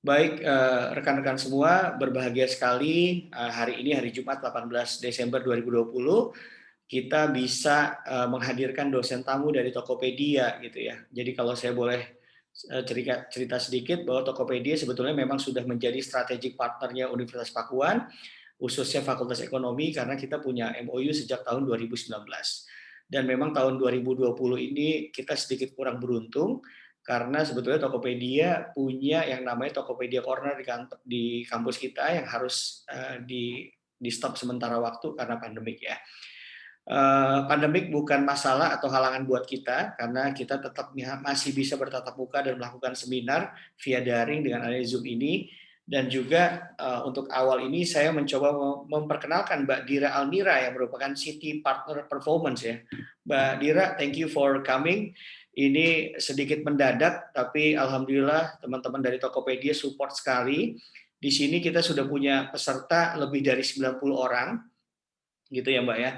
Baik, rekan-rekan semua, berbahagia sekali hari ini hari Jumat 18 Desember 2020 kita bisa menghadirkan dosen tamu dari Tokopedia gitu ya. Jadi kalau saya boleh cerita sedikit bahwa Tokopedia sebetulnya memang sudah menjadi strategic partnernya Universitas Pakuan, khususnya Fakultas Ekonomi karena kita punya MOU sejak tahun 2019. Dan memang tahun 2020 ini kita sedikit kurang beruntung karena sebetulnya Tokopedia punya yang namanya Tokopedia Corner di kampus kita yang harus di stop sementara waktu karena pandemik ya. Pandemik bukan masalah atau halangan buat kita karena kita tetap masih bisa bertatap muka dan melakukan seminar via daring dengan adanya Zoom ini. Dan juga untuk awal ini saya mencoba memperkenalkan Mbak Dira Almira yang merupakan City Partner Performance ya. Mbak Dira, thank you for coming. Ini sedikit mendadak, tapi alhamdulillah teman-teman dari Tokopedia support sekali. Di sini kita sudah punya peserta lebih dari 90 orang, gitu ya Mbak ya,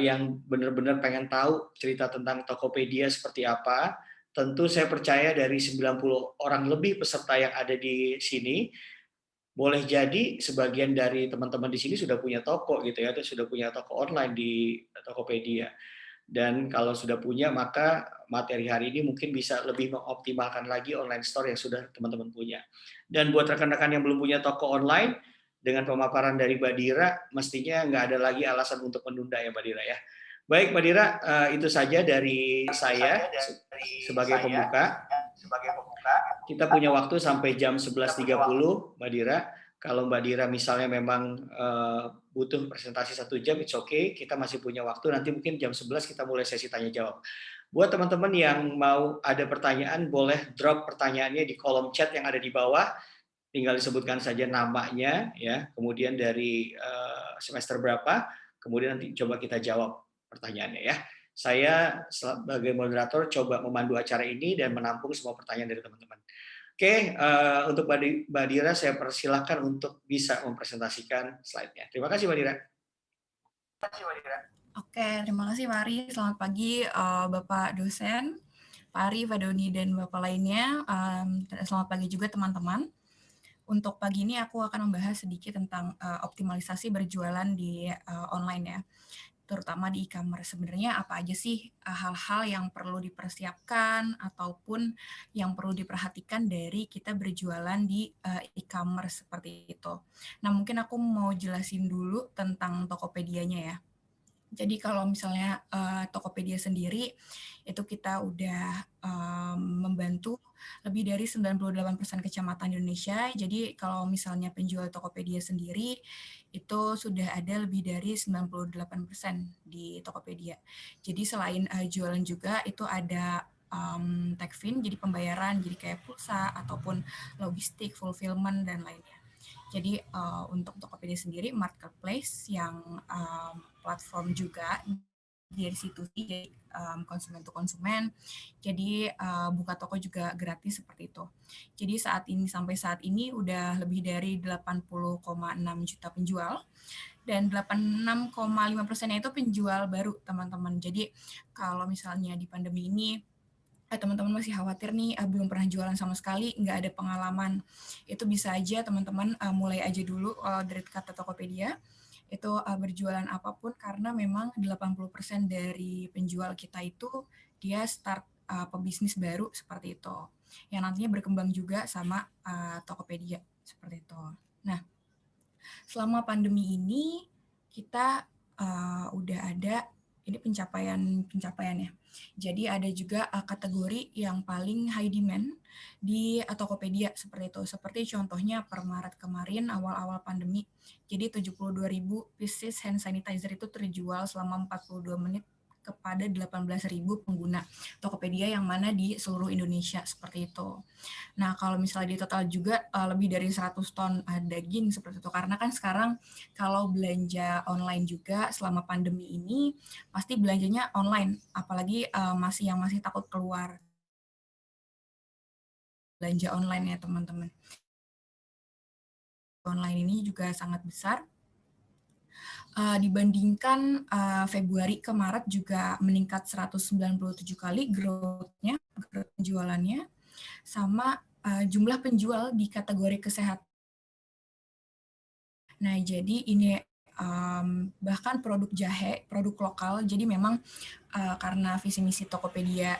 yang benar-benar pengen tahu cerita tentang Tokopedia seperti apa. Tentu saya percaya dari 90 orang lebih peserta yang ada di sini, boleh jadi sebagian dari teman-teman di sini sudah punya toko gitu ya, atau sudah punya toko online di Tokopedia. Dan kalau sudah punya, maka materi hari ini mungkin bisa lebih mengoptimalkan lagi online store yang sudah teman-teman punya. Dan buat rekan-rekan yang belum punya toko online, dengan pemaparan dari Mbak Dira, mestinya nggak ada lagi alasan untuk menunda ya Mbak Dira ya. Baik Mbak Dira, itu saja dari saya sebagai pembuka. Kita punya waktu sampai jam 11.30 Mbak Dira. Kalau Mbak Dira misalnya memang butuh presentasi 1 jam, it's okay. Kita masih punya waktu, nanti mungkin jam 11 kita mulai sesi tanya jawab. Buat teman-teman yang mau ada pertanyaan, boleh drop pertanyaannya di kolom chat yang ada di bawah. Tinggal disebutkan saja namanya, ya, kemudian dari semester berapa, kemudian nanti coba kita jawab pertanyaannya ya. Saya sebagai moderator coba memandu acara ini dan menampung semua pertanyaan dari teman-teman. Oke, untuk Mbak Dira saya persilahkan untuk bisa mempresentasikan slide-nya. Terima kasih Mbak Dira. Oke, terima kasih Pak Ari. Selamat pagi Bapak dosen, Pak Ari, Pak Doni, dan Bapak lainnya. Selamat pagi juga teman-teman. Untuk pagi ini aku akan membahas sedikit tentang optimalisasi berjualan di online ya, terutama di e-commerce. Sebenarnya apa aja sih hal-hal yang perlu dipersiapkan ataupun yang perlu diperhatikan dari kita berjualan di e-commerce seperti itu. Nah, mungkin aku mau jelasin dulu tentang Tokopedia-nya ya. Jadi kalau misalnya Tokopedia sendiri itu kita udah membantu lebih dari 98% kecamatan Indonesia. Jadi kalau misalnya penjual Tokopedia sendiri itu sudah ada lebih dari 98% di Tokopedia. Jadi selain jualan juga itu ada Techfin, jadi pembayaran, jadi kayak pulsa ataupun logistik, fulfillment dan lainnya. Jadi untuk Tokopedia sendiri marketplace yang platform juga dari situ sih, jadi konsumen to konsumen. Jadi buka toko juga gratis seperti itu. Jadi sampai saat ini udah lebih dari 80,6 juta penjual dan 86,5%-nya itu penjual baru teman-teman. Jadi kalau misalnya di pandemi ini teman-teman masih khawatir nih belum pernah jualan sama sekali, nggak ada pengalaman, itu bisa aja teman-teman mulai aja dulu dari kata Tokopedia itu berjualan apapun karena memang 80% dari penjual kita itu dia start pebisnis baru seperti itu yang nantinya berkembang juga sama Tokopedia seperti itu. Nah, selama pandemi ini kita udah ada ini pencapaiannya. Jadi ada juga kategori yang paling high demand di Tokopedia seperti itu. Seperti contohnya per Maret kemarin awal-awal pandemi. Jadi 72.000 pieces hand sanitizer itu terjual selama 42 menit kepada 18.000 pengguna Tokopedia yang mana di seluruh Indonesia seperti itu. Nah, kalau misalnya di total juga lebih dari 100 ton daging seperti itu. Karena kan sekarang kalau belanja online juga selama pandemi ini pasti belanjanya online, apalagi yang masih takut keluar belanja online ya teman-teman. Online ini juga sangat besar. Dibandingkan Februari ke Maret juga meningkat 197 kali growth-nya, growth penjualannya, sama jumlah penjual di kategori kesehatan. Nah, jadi ini bahkan produk jahe, produk lokal. Jadi memang karena visi misi Tokopedia,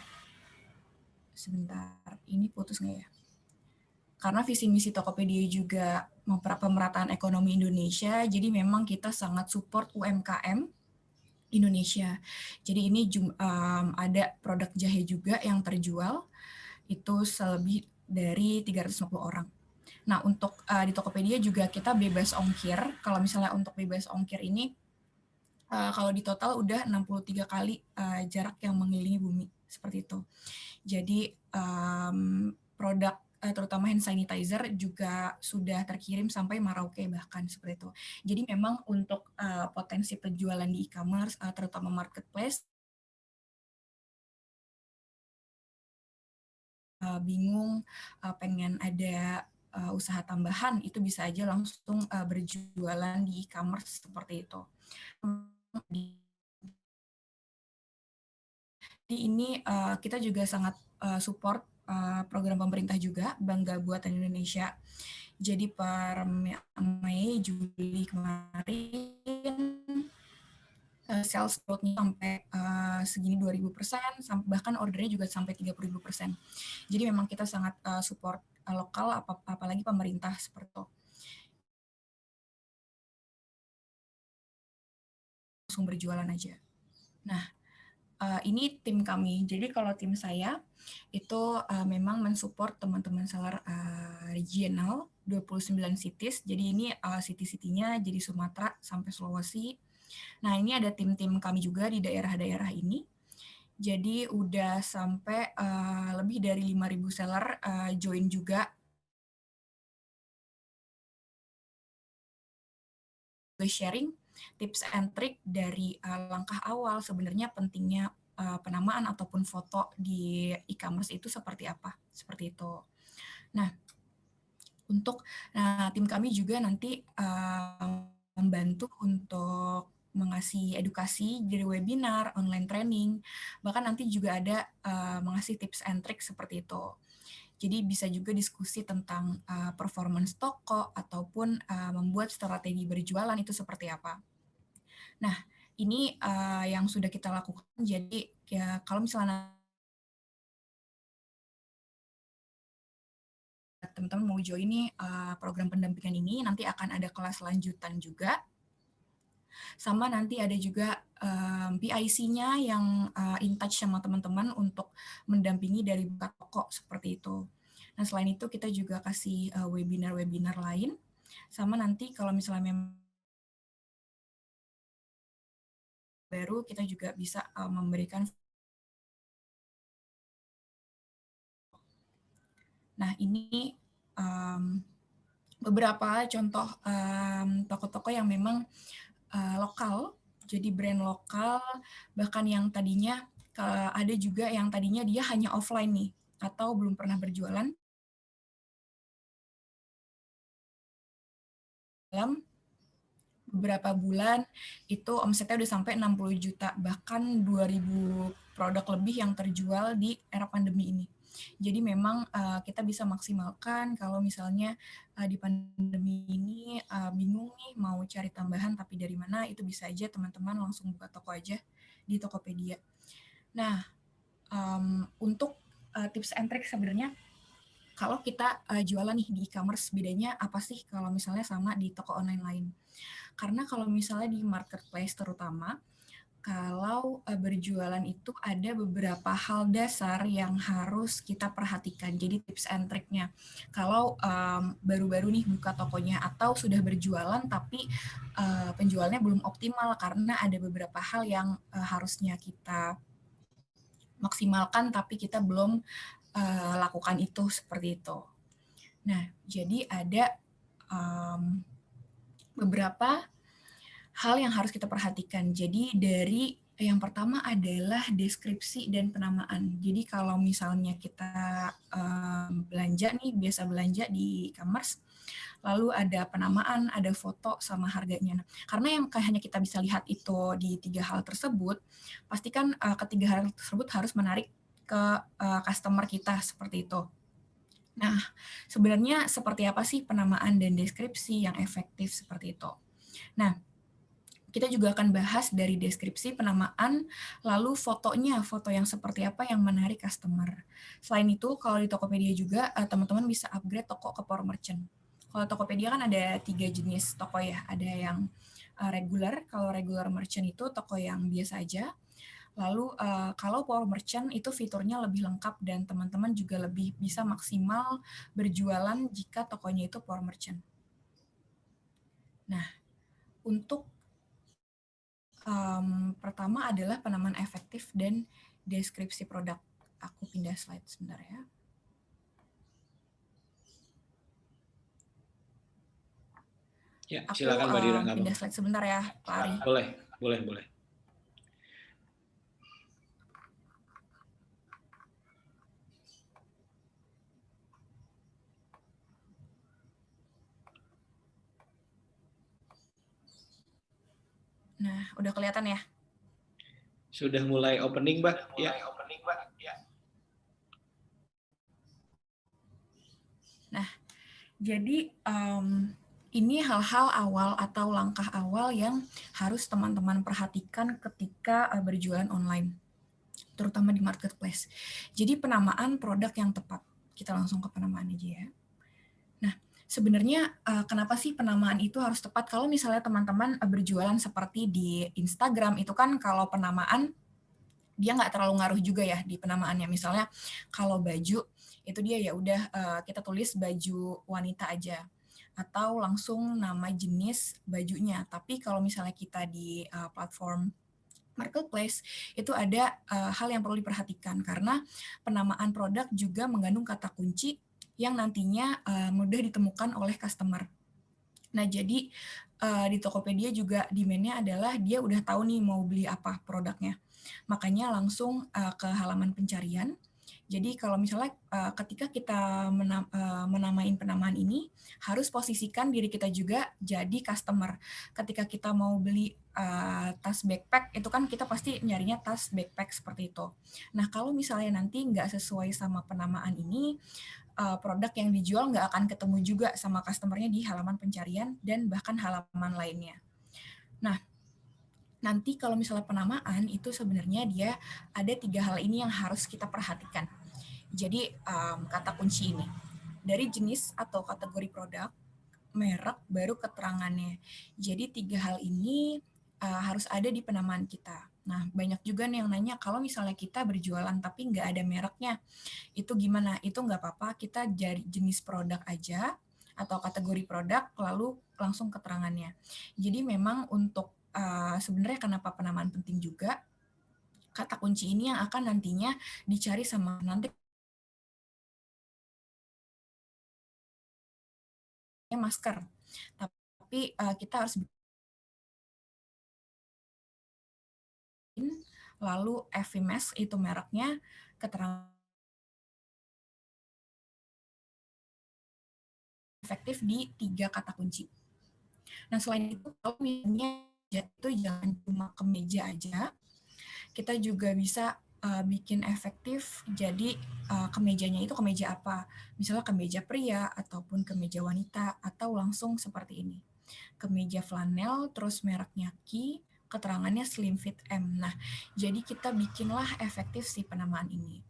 sebentar, ini putus nggak ya? Karena visi misi Tokopedia juga pemerataan ekonomi Indonesia, jadi memang kita sangat support UMKM Indonesia. Jadi ini ada produk jahe juga yang terjual, itu selebih dari 350 orang. Nah, untuk di Tokopedia juga kita bebas ongkir. Kalau misalnya untuk bebas ongkir ini, kalau di total udah 63 kali jarak yang mengelilingi bumi, seperti itu. Jadi produk terutama hand sanitizer juga sudah terkirim sampai Merauke bahkan seperti itu. Jadi memang untuk potensi penjualan di e-commerce, terutama marketplace, bingung, pengen ada usaha tambahan, itu bisa aja langsung berjualan di e-commerce seperti itu. Di ini kita juga sangat support program pemerintah juga, Bangga Buatan Indonesia. Jadi per Mei, Juli kemarin, sales growth-nya sampai segini 2.000%, bahkan ordernya juga sampai 30.000%. Jadi memang kita sangat support lokal, apalagi pemerintah seperti itu. Langsung berjualan aja. Nah, ini tim kami. Jadi kalau tim saya itu memang mensupport teman-teman seller regional 29 cities. Jadi ini city-city-nya jadi Sumatera sampai Sulawesi. Nah, ini ada tim-tim kami juga di daerah-daerah ini. Jadi udah sampai lebih dari 5.000 seller join juga. Sharing tips and trick dari langkah awal sebenarnya pentingnya penamaan ataupun foto di e-commerce itu seperti apa, seperti itu. Nah, tim kami juga nanti membantu untuk mengasih edukasi dari webinar, online training, bahkan nanti juga ada mengasih tips and trick seperti itu. Jadi bisa juga diskusi tentang performance toko ataupun membuat strategi berjualan itu seperti apa. Nah, ini yang sudah kita lakukan. Jadi ya kalau misalnya teman-teman mau join nih program pendampingan ini, nanti akan ada kelas lanjutan juga. Sama nanti ada juga PIC-nya yang in touch sama teman-teman untuk mendampingi dari buka toko seperti itu. Nah, selain itu kita juga kasih webinar-webinar lain. Sama nanti kalau misalnya memang baru, kita juga bisa memberikan. Nah, ini beberapa contoh toko-toko yang memang lokal, jadi brand lokal, bahkan yang tadinya ada juga yang tadinya dia hanya offline nih, atau belum pernah berjualan. Dalam beberapa bulan itu omsetnya udah sampai 60 juta, bahkan 2.000 produk lebih yang terjual di era pandemi ini. Jadi memang kita bisa maksimalkan kalau misalnya di pandemi ini bingung nih mau cari tambahan tapi dari mana, itu bisa aja teman-teman langsung buka toko aja di Tokopedia. Nah, untuk tips and trick sebenarnya kalau kita jualan nih di e-commerce, bedanya apa sih kalau misalnya sama di toko online lain? Karena kalau misalnya di marketplace terutama, kalau berjualan itu ada beberapa hal dasar yang harus kita perhatikan. Jadi tips and trick-nya. Kalau baru-baru nih buka tokonya atau sudah berjualan tapi penjualnya belum optimal karena ada beberapa hal yang harusnya kita maksimalkan tapi kita belum lakukan itu seperti itu. Nah, jadi ada beberapa hal yang harus kita perhatikan. Jadi dari yang pertama adalah deskripsi dan penamaan. Jadi kalau misalnya kita belanja nih, biasa belanja di e-commerce, lalu ada penamaan, ada foto sama harganya. Nah, karena yang hanya kita bisa lihat itu di 3 hal tersebut, pastikan ketiga hal tersebut harus menarik ke customer kita seperti itu. Nah, sebenarnya seperti apa sih penamaan dan deskripsi yang efektif seperti itu? Nah, kita juga akan bahas dari deskripsi penamaan, lalu fotonya, foto yang seperti apa yang menarik customer. Selain itu, kalau di Tokopedia juga, teman-teman bisa upgrade toko ke Power Merchant. Kalau Tokopedia kan ada 3 jenis toko ya, ada yang regular, kalau regular merchant itu toko yang biasa aja. Lalu kalau Power Merchant itu fiturnya lebih lengkap dan teman-teman juga lebih bisa maksimal berjualan jika tokonya itu Power Merchant. Nah, untuk pertama adalah penamaan efektif dan deskripsi produk. Aku pindah slide sebentar ya. Ya, Aku silakan Mbak Dira. pindah slide sebentar ya, Pak Ari. Boleh. Nah, udah kelihatan ya? Sudah mulai opening, Mbak? Ya. Nah, jadi ini hal-hal awal atau langkah awal yang harus teman-teman perhatikan ketika berjualan online, terutama di marketplace. Jadi penamaan produk yang tepat. Kita langsung ke penamaan aja ya. Nah, sebenarnya kenapa sih penamaan itu harus tepat? Kalau misalnya teman-teman berjualan seperti di Instagram, itu kan kalau penamaan dia nggak terlalu ngaruh juga ya di penamaannya. Misalnya kalau baju itu dia ya udah kita tulis baju wanita aja atau langsung nama jenis bajunya. Tapi kalau misalnya kita di platform marketplace itu ada hal yang perlu diperhatikan karena penamaan produk juga mengandung kata kunci yang nantinya mudah ditemukan oleh customer. Nah, jadi di Tokopedia juga demand-nya adalah dia udah tahu nih mau beli apa produknya. Makanya langsung ke halaman pencarian. Jadi kalau misalnya ketika kita menamain penamaan ini, harus posisikan diri kita juga jadi customer. Ketika kita mau beli tas backpack, itu kan kita pasti nyarinya tas backpack seperti itu. Nah, kalau misalnya nanti nggak sesuai sama penamaan ini, produk yang dijual nggak akan ketemu juga sama customer-nya di halaman pencarian dan bahkan halaman lainnya. Nah, nanti kalau misalnya penamaan itu sebenarnya dia ada 3 hal ini yang harus kita perhatikan. Jadi kata kunci ini dari jenis atau kategori produk, merek, baru keterangannya. Jadi 3 hal ini harus ada di penamaan kita. Nah, banyak juga nih yang nanya, kalau misalnya kita berjualan tapi nggak ada mereknya, itu gimana? Itu nggak apa-apa, kita jadi jenis produk aja atau kategori produk, lalu langsung keterangannya. Jadi memang untuk sebenarnya kenapa penamaan penting juga, kata kunci ini yang akan nantinya dicari sama nanti masker. Tapi kita harus bikin, lalu FVMS itu mereknya, keterangan efektif di 3 kata kunci. Nah, selain itu, kalau misalnya itu jangan cuma kemeja aja, kita juga bisa bikin efektif jadi kemejanya itu kemeja apa. Misalnya kemeja pria ataupun kemeja wanita atau langsung seperti ini. Kemeja flanel terus mereknya Ki, keterangannya slim fit M. Nah, jadi kita bikinlah efektif si penamaan ini.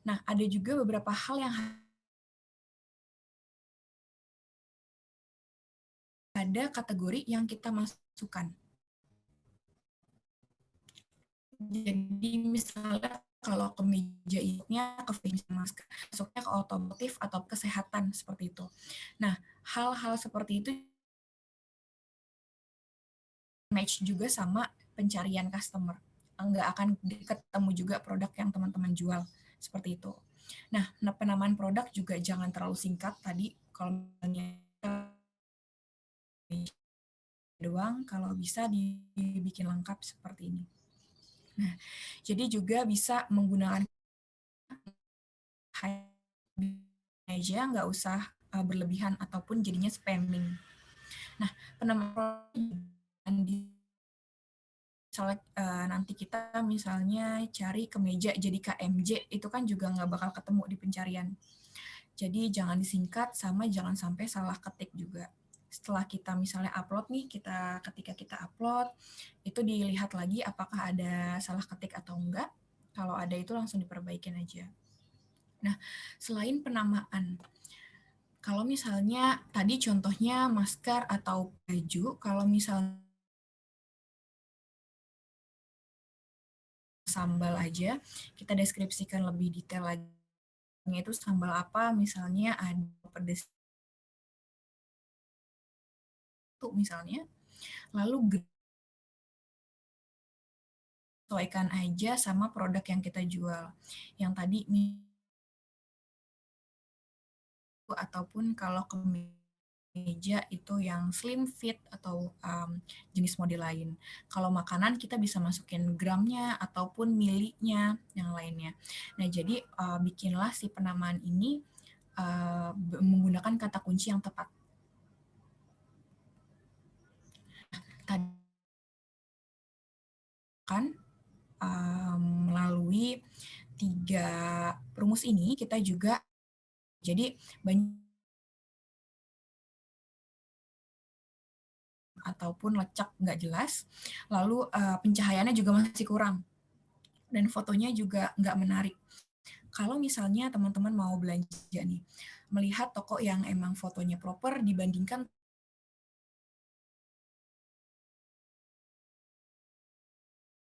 Nah, ada juga beberapa hal yang ada kategori yang kita masukkan. Jadi misalnya kalau kemeja nya ke masker, masuknya ke otomotif atau kesehatan seperti itu. Nah, hal-hal seperti itu match juga sama pencarian customer. Nggak akan ketemu juga produk yang teman-teman jual seperti itu. Nah, penamaan produk juga jangan terlalu singkat tadi. Kalau misalnya doang, kalau bisa dibikin lengkap seperti ini. Nah, jadi juga bisa menggunakan aja, nggak usah berlebihan ataupun jadinya spamming. Nah, penamaan di misalnya nanti kita misalnya cari kemeja jadi KMJ, itu kan juga nggak bakal ketemu di pencarian. Jadi jangan disingkat sama jangan sampai salah ketik juga. Setelah kita misalnya upload nih, ketika kita upload, itu dilihat lagi apakah ada salah ketik atau enggak. Kalau ada itu langsung diperbaikin aja. Nah, selain penamaan, kalau misalnya tadi contohnya masker atau baju, kalau misalnya sambal aja, kita deskripsikan lebih detail lagi. Itu sambal apa, misalnya ada pedas itu misalnya, lalu sesuaikan aja sama produk yang kita jual. Yang tadi ataupun kalau ke meja itu yang slim fit atau jenis model lain. Kalau makanan kita bisa masukin gramnya ataupun milinya yang lainnya. Nah, jadi bikinlah si penamaan ini menggunakan kata kunci yang tepat. Tadi kan melalui 3 rumus ini kita juga jadi banyak ataupun lecak nggak jelas, lalu pencahayaannya juga masih kurang, dan fotonya juga nggak menarik. Kalau misalnya teman-teman mau belanja nih, melihat toko yang emang fotonya proper dibandingkan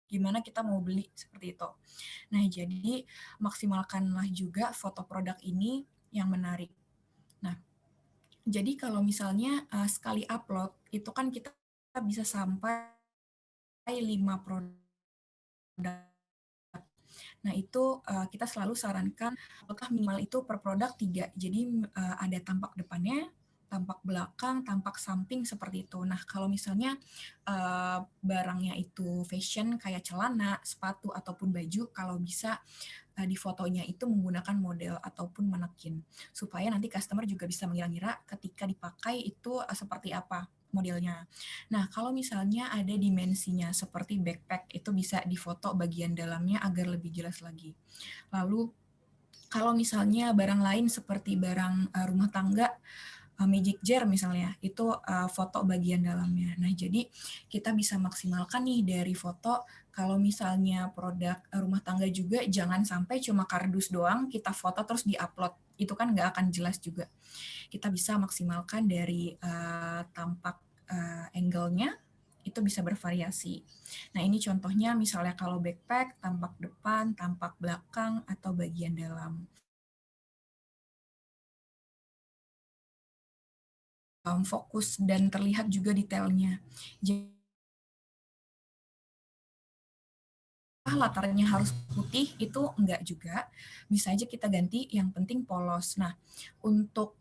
gimana kita mau beli seperti itu. Nah, jadi maksimalkanlah juga foto produk ini yang menarik. Nah, jadi kalau misalnya sekali upload itu kan kita bisa sampai 5 produk. Nah, itu kita selalu sarankan apakah minimal itu per produk 3. Jadi ada tampak depannya, tampak belakang, tampak samping seperti itu. Nah, kalau misalnya barangnya itu fashion kayak celana, sepatu ataupun baju, kalau bisa di fotonya itu menggunakan model ataupun manekin supaya nanti customer juga bisa mengira-ngira ketika dipakai itu seperti apa modelnya. Nah, kalau misalnya ada dimensinya seperti backpack, itu bisa difoto bagian dalamnya agar lebih jelas lagi. Lalu, kalau misalnya barang lain seperti barang rumah tangga, magic jar misalnya, itu foto bagian dalamnya. Nah, jadi kita bisa maksimalkan nih dari foto. Kalau misalnya produk rumah tangga juga, jangan sampai cuma kardus doang, kita foto terus di-upload. Itu kan nggak akan jelas juga. Kita bisa maksimalkan dari tampak angle-nya, itu bisa bervariasi. Nah, ini contohnya misalnya kalau backpack, tampak depan, tampak belakang, atau bagian dalam. Fokus dan terlihat juga detailnya. Jadi, latarnya harus putih, itu enggak juga. Bisa aja kita ganti, yang penting polos. Nah, untuk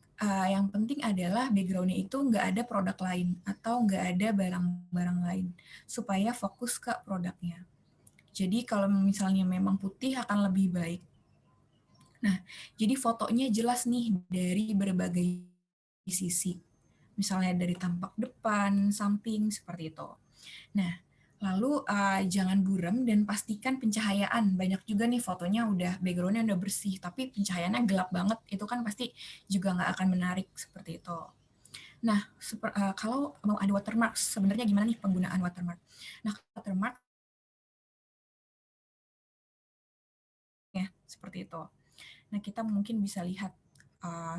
yang penting adalah background-nya itu nggak ada produk lain atau nggak ada barang-barang lain, supaya fokus ke produknya. Jadi kalau misalnya memang putih akan lebih baik. Nah, jadi fotonya jelas nih dari berbagai sisi. Misalnya dari tampak depan, samping, seperti itu. Nah, lalu jangan buram dan pastikan pencahayaan. Banyak juga nih fotonya udah background-nya udah bersih, tapi pencahayaannya gelap banget. Itu kan pasti juga nggak akan menarik seperti itu. Nah, kalau mau ada watermark, sebenarnya gimana nih penggunaan watermark? Nah, watermark ya seperti itu. Nah, kita mungkin bisa lihat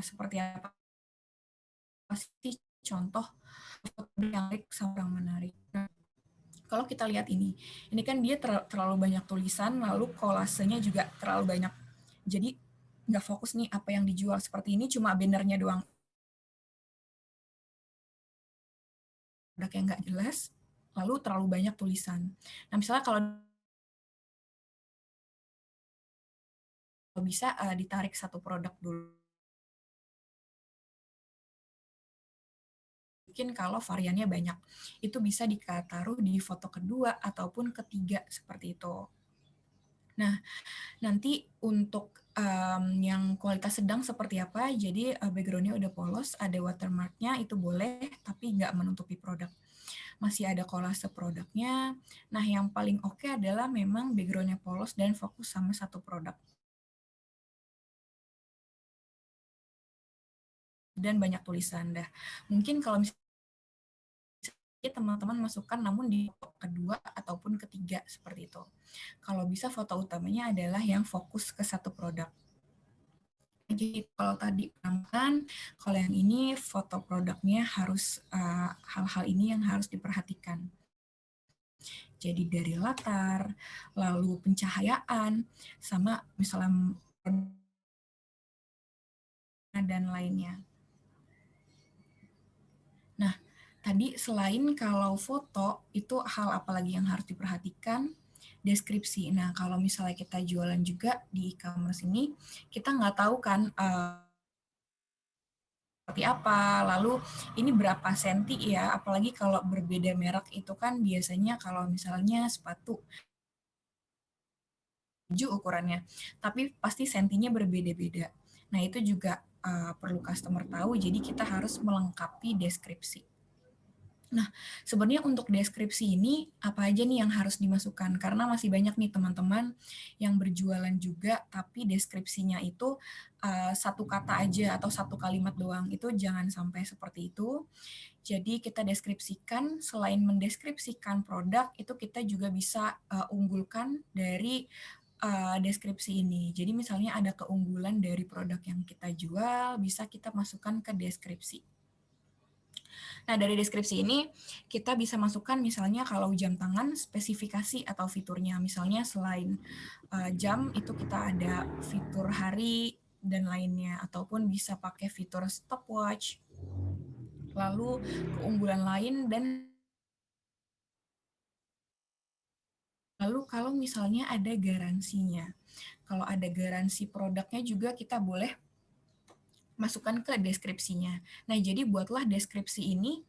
seperti apa sih contoh foto yang menarik sama yang menarik. Nah, kalau kita lihat ini kan dia terlalu banyak tulisan, lalu kolasenya juga terlalu banyak. Jadi nggak fokus nih apa yang dijual. Seperti ini cuma bannernya doang. Produk yang nggak jelas, lalu terlalu banyak tulisan. Nah, misalnya kalau bisa ditarik satu produk dulu. Mungkin kalau variannya banyak, itu bisa ditaruh di foto kedua ataupun ketiga seperti itu. Nah, nanti untuk yang kualitas sedang seperti apa, jadi background-nya udah polos, ada watermark-nya, itu boleh, tapi nggak menutupi produk. Masih ada kolase produknya. Nah, yang paling oke adalah memang background-nya polos dan fokus sama satu produk. dan banyak tulisan. Dah, mungkin kalau misalnya teman-teman masukkan namun di foto kedua ataupun ketiga seperti itu. Kalau bisa foto utamanya adalah yang fokus ke satu produk. Jadi kalau tadi penampilan, kalau yang ini foto produknya harus hal-hal ini yang harus diperhatikan. Jadi dari latar, lalu pencahayaan, sama misalnya dan lainnya. Nah, tadi selain kalau foto, itu hal apa lagi yang harus diperhatikan? Deskripsi. Nah, kalau misalnya kita jualan juga di e-commerce ini, kita nggak tahu kan seperti apa, lalu ini berapa senti ya, apalagi kalau berbeda merek itu kan biasanya kalau misalnya sepatu, baju ukurannya, tapi pasti sentinya berbeda-beda. Nah, itu juga perlu customer tahu, jadi kita harus melengkapi deskripsi. Nah, sebenarnya untuk deskripsi ini apa aja nih yang harus dimasukkan? Karena masih banyak nih teman-teman yang berjualan juga, tapi deskripsinya itu satu kata aja atau satu kalimat doang. Itu jangan sampai seperti itu. Jadi kita deskripsikan, selain mendeskripsikan produk, itu kita juga bisa unggulkan dari deskripsi ini. Jadi misalnya ada keunggulan dari produk yang kita jual, bisa kita masukkan ke deskripsi. Nah, dari deskripsi ini kita bisa masukkan misalnya kalau jam tangan, spesifikasi atau fiturnya. Misalnya selain jam, itu kita ada fitur hari dan lainnya. Ataupun bisa pakai fitur stopwatch, lalu keunggulan lain, dan lalu kalau misalnya ada garansinya. Kalau ada garansi produknya juga kita boleh masukkan ke deskripsinya. Nah, jadi buatlah deskripsi ini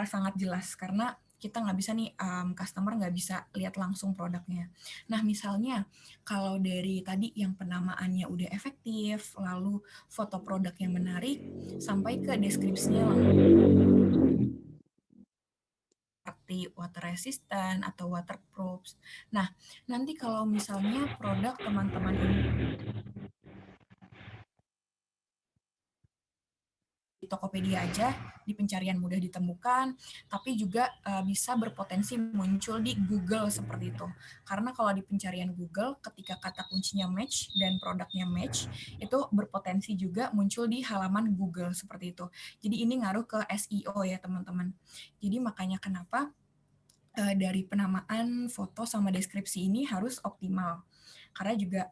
sangat jelas, karena kita nggak bisa nih, customer nggak bisa lihat langsung produknya. Nah, misalnya kalau dari tadi yang penamaannya udah efektif, lalu foto produk yang menarik, sampai ke deskripsinya seperti water resistant atau waterproof. Nah, nanti kalau misalnya produk teman-teman ini di Tokopedia aja, di pencarian mudah ditemukan, tapi juga bisa berpotensi muncul di Google seperti itu. Karena kalau di pencarian Google, ketika kata kuncinya match dan produknya match, itu berpotensi juga muncul di halaman Google seperti itu. Jadi ini ngaruh ke SEO ya teman-teman. Jadi makanya kenapa dari penamaan foto sama deskripsi ini harus optimal. Karena juga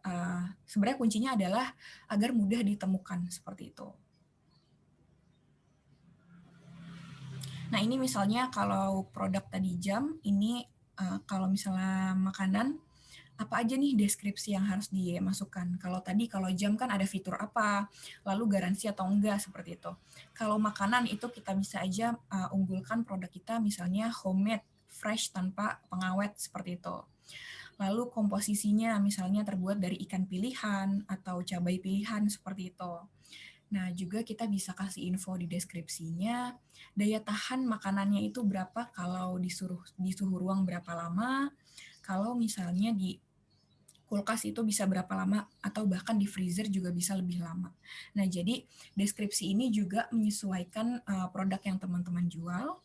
sebenarnya kuncinya adalah agar mudah ditemukan seperti itu. Nah, ini misalnya kalau produk tadi jam, ini kalau misalnya makanan, apa aja nih deskripsi yang harus dimasukkan? Kalau jam kan ada fitur apa, lalu garansi atau enggak, seperti itu. Kalau makanan itu kita bisa aja unggulkan produk kita misalnya homemade, fresh tanpa pengawet, seperti itu. Lalu komposisinya misalnya terbuat dari ikan pilihan atau cabai pilihan, seperti itu. Nah, juga kita bisa kasih info di deskripsinya, daya tahan makanannya itu berapa kalau di suhu ruang berapa lama, kalau misalnya di kulkas itu bisa berapa lama, atau bahkan di freezer juga bisa lebih lama. Nah, jadi deskripsi ini juga menyesuaikan produk yang teman-teman jual.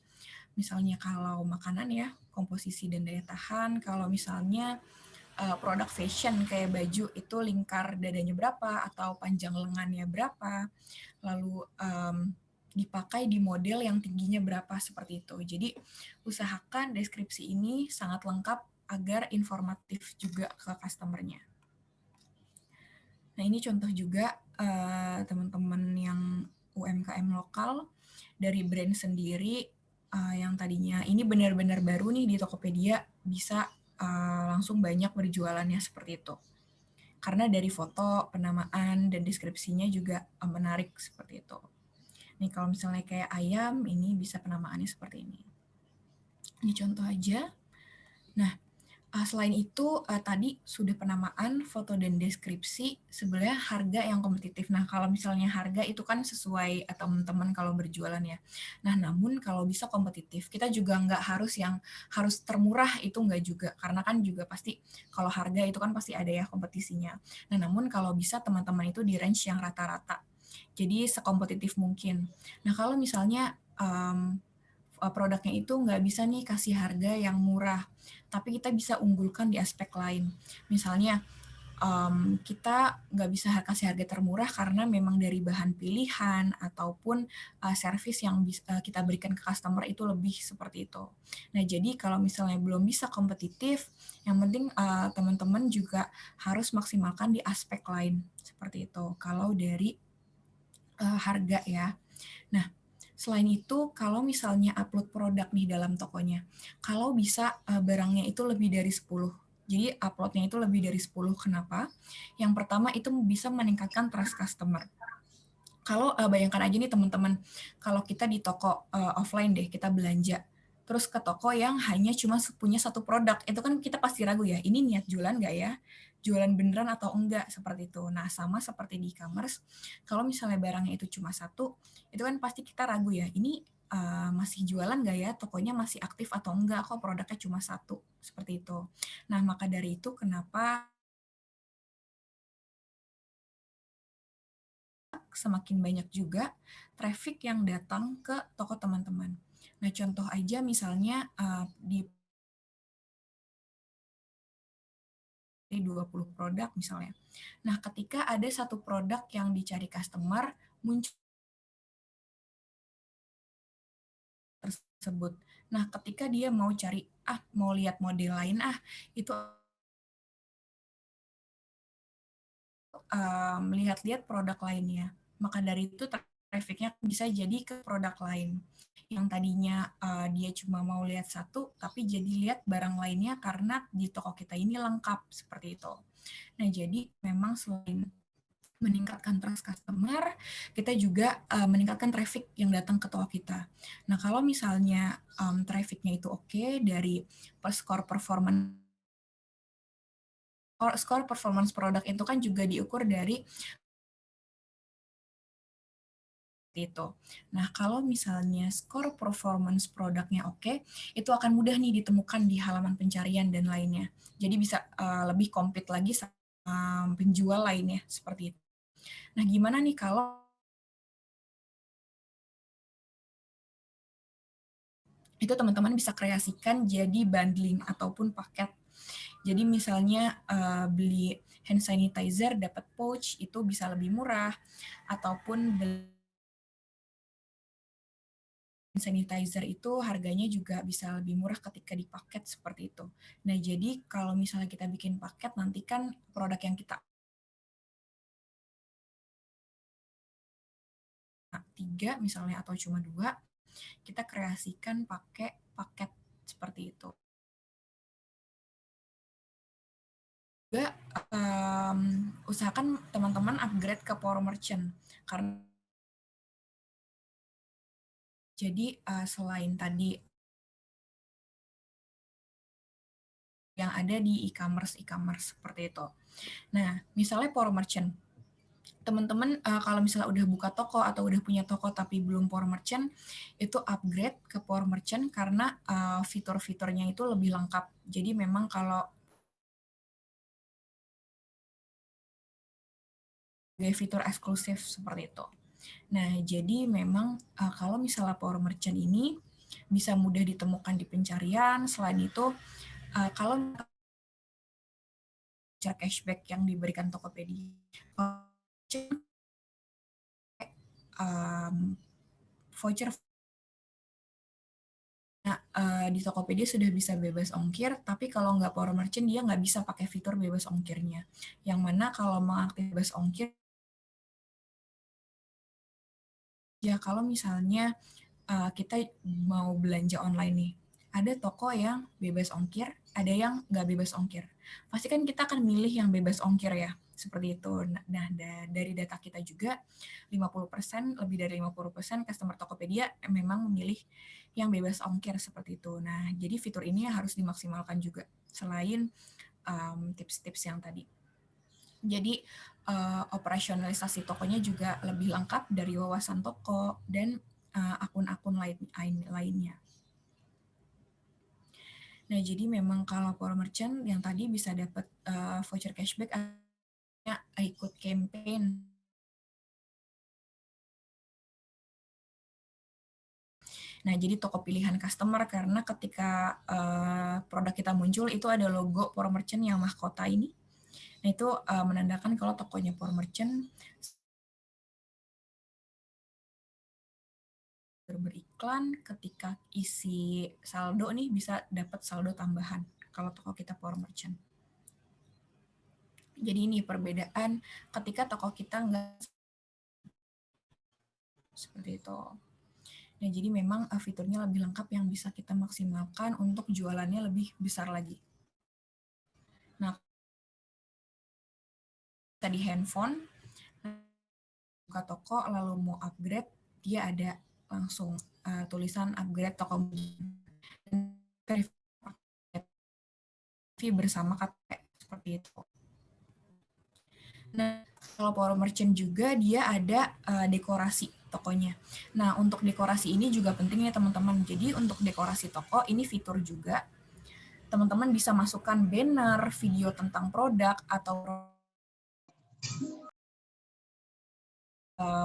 Misalnya kalau makanan ya, komposisi dan daya tahan, kalau misalnya produk fashion kayak baju itu lingkar dadanya berapa atau panjang lengannya berapa, lalu dipakai di model yang tingginya berapa, seperti itu. Jadi usahakan deskripsi ini sangat lengkap agar informatif juga ke customer-nya. Nah, ini contoh juga teman-teman yang UMKM lokal dari brand sendiri yang tadinya ini benar-benar baru nih di Tokopedia, bisa langsung banyak berjualannya seperti itu. Karena dari foto, penamaan, dan deskripsinya juga menarik seperti itu. Nih kalau misalnya kayak ayam, ini bisa penamaannya seperti ini. Ini contoh aja. Nah, selain itu tadi sudah penamaan, foto, dan deskripsi, sebenarnya harga yang kompetitif. Nah, kalau misalnya harga itu kan sesuai teman-teman kalau berjualan ya. Nah, namun kalau bisa kompetitif, kita juga nggak harus yang harus termurah, itu nggak juga. Karena kan juga pasti kalau harga itu kan pasti ada ya kompetisinya. Nah, namun kalau bisa teman-teman itu di range yang rata-rata. Jadi sekompetitif mungkin. Nah, kalau misalnya produknya itu nggak bisa nih kasih harga yang murah, tapi kita bisa unggulkan di aspek lain. Misalnya kita nggak bisa kasih harga termurah karena memang dari bahan pilihan ataupun servis yang kita berikan ke customer itu lebih seperti itu. Nah, jadi kalau misalnya belum bisa kompetitif, yang penting teman-teman juga harus maksimalkan di aspek lain seperti itu. Kalau dari harga ya. Nah, selain itu, kalau misalnya upload produk nih dalam tokonya, kalau bisa barangnya itu lebih dari 10. Jadi uploadnya itu lebih dari 10. Kenapa? Yang pertama itu bisa meningkatkan trust customer. Kalau bayangkan aja nih teman-teman, kalau kita di toko offline deh, kita belanja, terus ke toko yang hanya cuma punya satu produk, itu kan kita pasti ragu ya, ini niat jualan nggak ya? Jualan beneran atau enggak, seperti itu. Nah, sama seperti di e-commerce, kalau misalnya barangnya itu cuma satu, itu kan pasti kita ragu ya, ini masih jualan nggak ya, tokonya masih aktif atau enggak, kok produknya cuma satu, seperti itu. Nah, maka dari itu kenapa semakin banyak juga traffic yang datang ke toko teman-teman. Nah, contoh aja misalnya di 20 produk misalnya. Nah, ketika ada satu produk yang dicari customer, muncul tersebut. Nah, ketika dia mau cari, mau lihat model lain, itu melihat-lihat produk lainnya. Maka dari itu trafficnya bisa jadi ke produk lain. Yang tadinya dia cuma mau lihat satu, tapi jadi lihat barang lainnya karena di toko kita ini lengkap seperti itu. Nah, jadi memang selain meningkatkan trust customer, kita juga meningkatkan traffic yang datang ke toko kita. Nah, kalau misalnya trafficnya itu oke, dari skor performance produk itu kan juga diukur dari itu. Nah, kalau misalnya skor performance produknya oke, itu akan mudah nih ditemukan di halaman pencarian dan lainnya. Jadi bisa lebih compete lagi sama penjual lainnya seperti itu. Nah, gimana nih kalau itu teman-teman bisa kreasikan jadi bundling ataupun paket. Jadi misalnya beli hand sanitizer dapat pouch itu bisa lebih murah, ataupun beli sanitizer itu harganya juga bisa lebih murah ketika dipaket seperti itu. Nah, jadi kalau misalnya kita bikin paket, nanti kan produk yang kita 3 misalnya atau cuma 2, kita kreasikan pakai paket seperti itu. Juga usahakan teman-teman upgrade ke Power Merchant karena jadi selain tadi yang ada di e-commerce seperti itu. Nah, misalnya Power Merchant, teman-teman kalau misalnya udah buka toko atau udah punya toko tapi belum Power Merchant, itu upgrade ke Power Merchant karena fitur-fiturnya itu lebih lengkap. Jadi memang kalau fitur eksklusif seperti itu. Nah, jadi memang kalau misalnya Power Merchant ini bisa mudah ditemukan di pencarian. Selain itu, kalau cashback yang diberikan Tokopedia, voucher. Nah, di Tokopedia sudah bisa bebas ongkir, tapi kalau nggak Power Merchant dia nggak bisa pakai fitur bebas ongkirnya. Yang mana kalau mengaktifkan bebas ongkir, ya kalau misalnya kita mau belanja online nih, ada toko yang bebas ongkir, ada yang nggak bebas ongkir. Pasti kan kita akan milih yang bebas ongkir ya, seperti itu. Nah, dari data kita juga, 50%, lebih dari 50% customer Tokopedia memang memilih yang bebas ongkir seperti itu. Nah, jadi fitur ini harus dimaksimalkan juga, selain tips-tips yang tadi. Jadi operasionalisasi tokonya juga lebih lengkap dari wawasan toko dan akun-akun lainnya. Nah, jadi memang kalau Power Merchant yang tadi bisa dapat voucher cashback ikut campaign Nah, jadi toko pilihan customer karena ketika produk kita muncul itu ada logo Power Merchant yang mahkota ini. Nah, itu menandakan kalau tokonya Power Merchant beriklan, ketika isi saldo nih bisa dapat saldo tambahan kalau toko kita Power Merchant. Jadi ini perbedaan ketika toko kita nggak seperti itu. Nah, jadi memang fiturnya lebih lengkap yang bisa kita maksimalkan untuk jualannya lebih besar lagi. Nah, tadi handphone, buka toko lalu mau upgrade, dia ada langsung tulisan upgrade toko verifikasi bersama KTP seperti itu. Nah, kalau Power Merchant juga dia ada dekorasi tokonya. Nah, untuk dekorasi ini juga penting ya teman-teman. Jadi untuk dekorasi toko ini fitur juga. Teman-teman bisa masukkan banner, video tentang produk, atau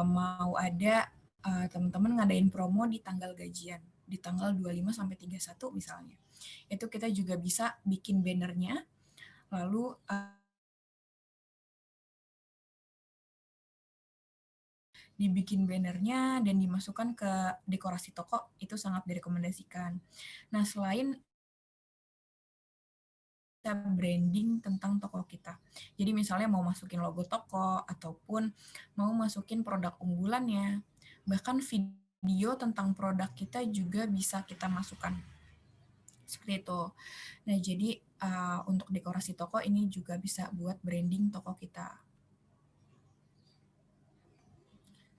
mau ada teman-teman ngadain promo di tanggal gajian, di tanggal 25 sampai 31 misalnya. Itu kita juga bisa bikin bannernya, lalu dibikin bannernya dan dimasukkan ke dekorasi toko, itu sangat direkomendasikan. Nah, selain kita branding tentang toko kita. Jadi misalnya mau masukin logo toko, ataupun mau masukin produk unggulannya, bahkan video tentang produk kita juga bisa kita masukkan. Seperti itu. Nah, jadi untuk dekorasi toko ini juga bisa buat branding toko kita.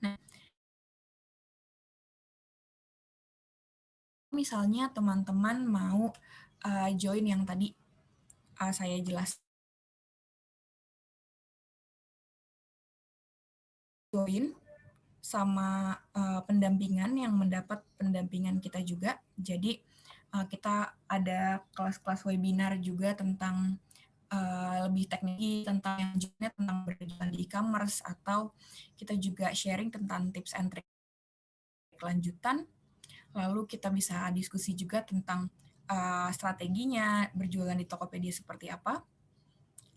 Nah, misalnya teman-teman mau join yang tadi saya jelas join sama pendampingan yang mendapat pendampingan kita juga. Jadi kita ada kelas-kelas webinar juga tentang lebih teknis tentang yang juga tentang berjualan di e-commerce, atau kita juga sharing tentang tips and trick lanjutan. Lalu kita bisa diskusi juga tentang strateginya berjualan di Tokopedia seperti apa.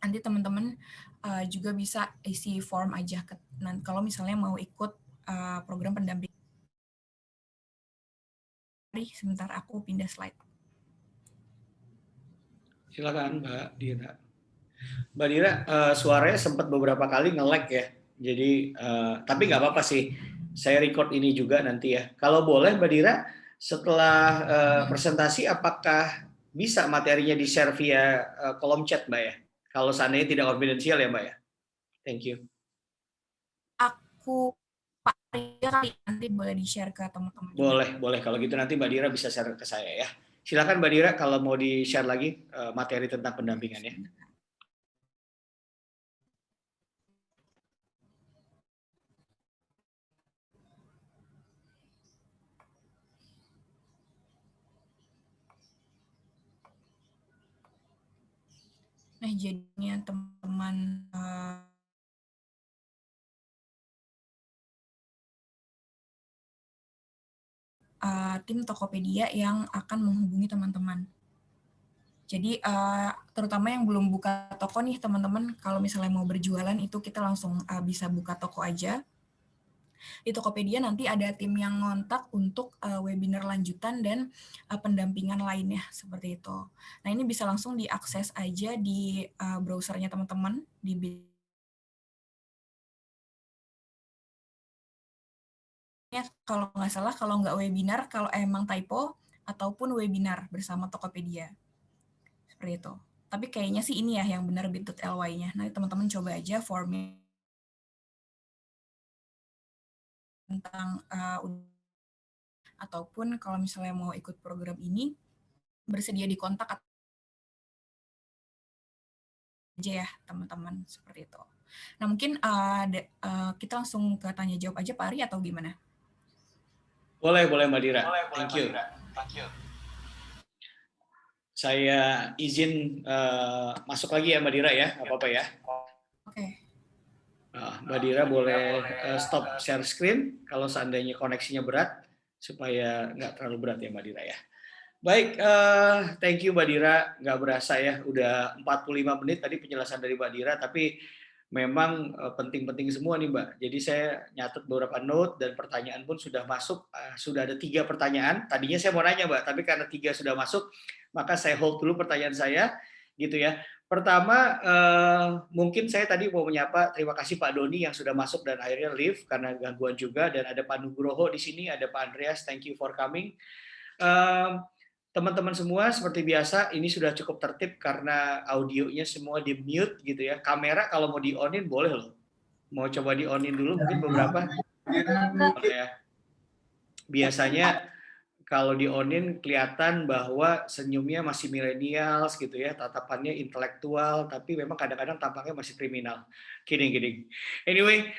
Nanti teman-teman juga bisa isi form aja kalau misalnya mau ikut program pendamping. Sebentar aku pindah slide. Silakan Mbak Dira. Mbak Dira, suaranya sempat beberapa kali nge-lag ya. Jadi, tapi nggak apa-apa sih. Saya record ini juga nanti ya. Kalau boleh Mbak Dira, setelah presentasi apakah bisa materinya di-share via kolom chat Mbak ya? Kalau seandainya tidak konfidensial ya Mbak ya. Thank you. Aku Pak Ria kali nanti boleh di-share ke teman-teman. Boleh. Kalau gitu nanti Mbak Dira bisa share ke saya ya. Silakan Mbak Dira kalau mau di-share lagi materi tentang pendampingannya. Nah, jadinya teman-teman tim Tokopedia yang akan menghubungi teman-teman. Jadi terutama yang belum buka toko nih teman-teman, kalau misalnya mau berjualan itu kita langsung bisa buka toko aja. Di Tokopedia nanti ada tim yang ngontak untuk webinar lanjutan dan pendampingan lainnya seperti itu. Nah, ini bisa langsung diakses aja di browsernya teman-teman di kalau nggak salah, kalau nggak webinar, kalau emang typo, ataupun webinar bersama Tokopedia. Seperti itu. Tapi kayaknya sih ini ya yang benar bit.ly-nya. Nanti teman-teman coba aja formnya tentang ataupun kalau misalnya mau ikut program ini, bersedia dikontak aja ya teman-teman, seperti itu. Nah, mungkin kita langsung ke tanya jawab aja Pak Ari atau gimana? Boleh Mbak Dira. Thank you. Saya izin masuk lagi ya Mbak Dira ya, nggak apa-apa ya. Oke. Mbak Dira boleh stop share screen kalau seandainya koneksinya berat. supaya nggak terlalu berat ya Mbak Dira ya. Baik, thank you Mbak Dira. Nggak berasa ya, udah 45 menit tadi penjelasan dari Mbak Dira, tapi memang penting-penting semua nih Mbak. Jadi saya nyatet beberapa note dan pertanyaan pun sudah masuk. Sudah ada 3 pertanyaan. Tadinya saya mau nanya Mbak, tapi karena 3 sudah masuk, maka saya hold dulu pertanyaan saya, gitu ya. Pertama, mungkin saya tadi mau menyapa, terima kasih Pak Doni yang sudah masuk dan akhirnya leave karena gangguan juga, dan ada Pak Nugroho di sini, ada Pak Andreas, thank you for coming. Teman-teman semua seperti biasa ini sudah cukup tertib karena audionya semua di mute gitu ya. Kamera kalau mau di onin boleh loh. Mau coba di onin dulu mungkin beberapa. Ya. Biasanya kalau di onin kelihatan bahwa senyumnya masih milenials gitu ya, tatapannya intelektual, tapi memang kadang-kadang tampaknya masih kriminal. Kidding. Anyway,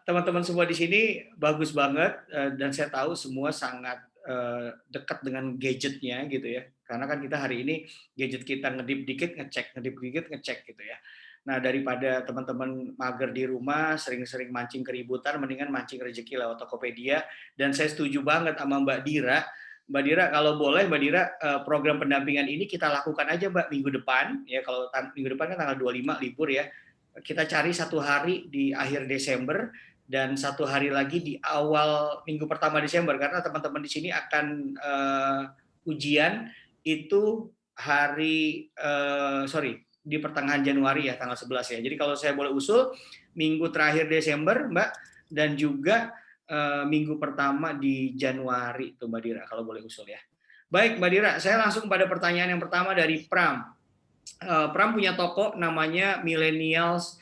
teman-teman semua di sini bagus banget, dan saya tahu semua sangat dekat dengan gadgetnya gitu ya, karena kan kita hari ini gadget kita ngedip dikit ngecek gitu ya. Nah, daripada teman-teman mager di rumah sering-sering mancing keributan, mendingan mancing rezeki lewat Tokopedia. Dan saya setuju banget sama Mbak Dira. Mbak Dira, kalau boleh Mbak Dira, program pendampingan ini kita lakukan aja Mbak minggu depan ya. Kalau minggu depan kan tanggal 25 libur ya, kita cari 1 hari di akhir Desember dan 1 hari lagi di awal minggu pertama Desember, karena teman-teman di sini akan ujian itu di pertengahan Januari ya, tanggal 11 ya. Jadi kalau saya boleh usul, minggu terakhir Desember Mbak, dan juga minggu pertama di Januari tuh Mbak Dira, kalau boleh usul ya. Baik Mbak Dira, saya langsung pada pertanyaan yang pertama dari Pram. Pram punya toko namanya Millennials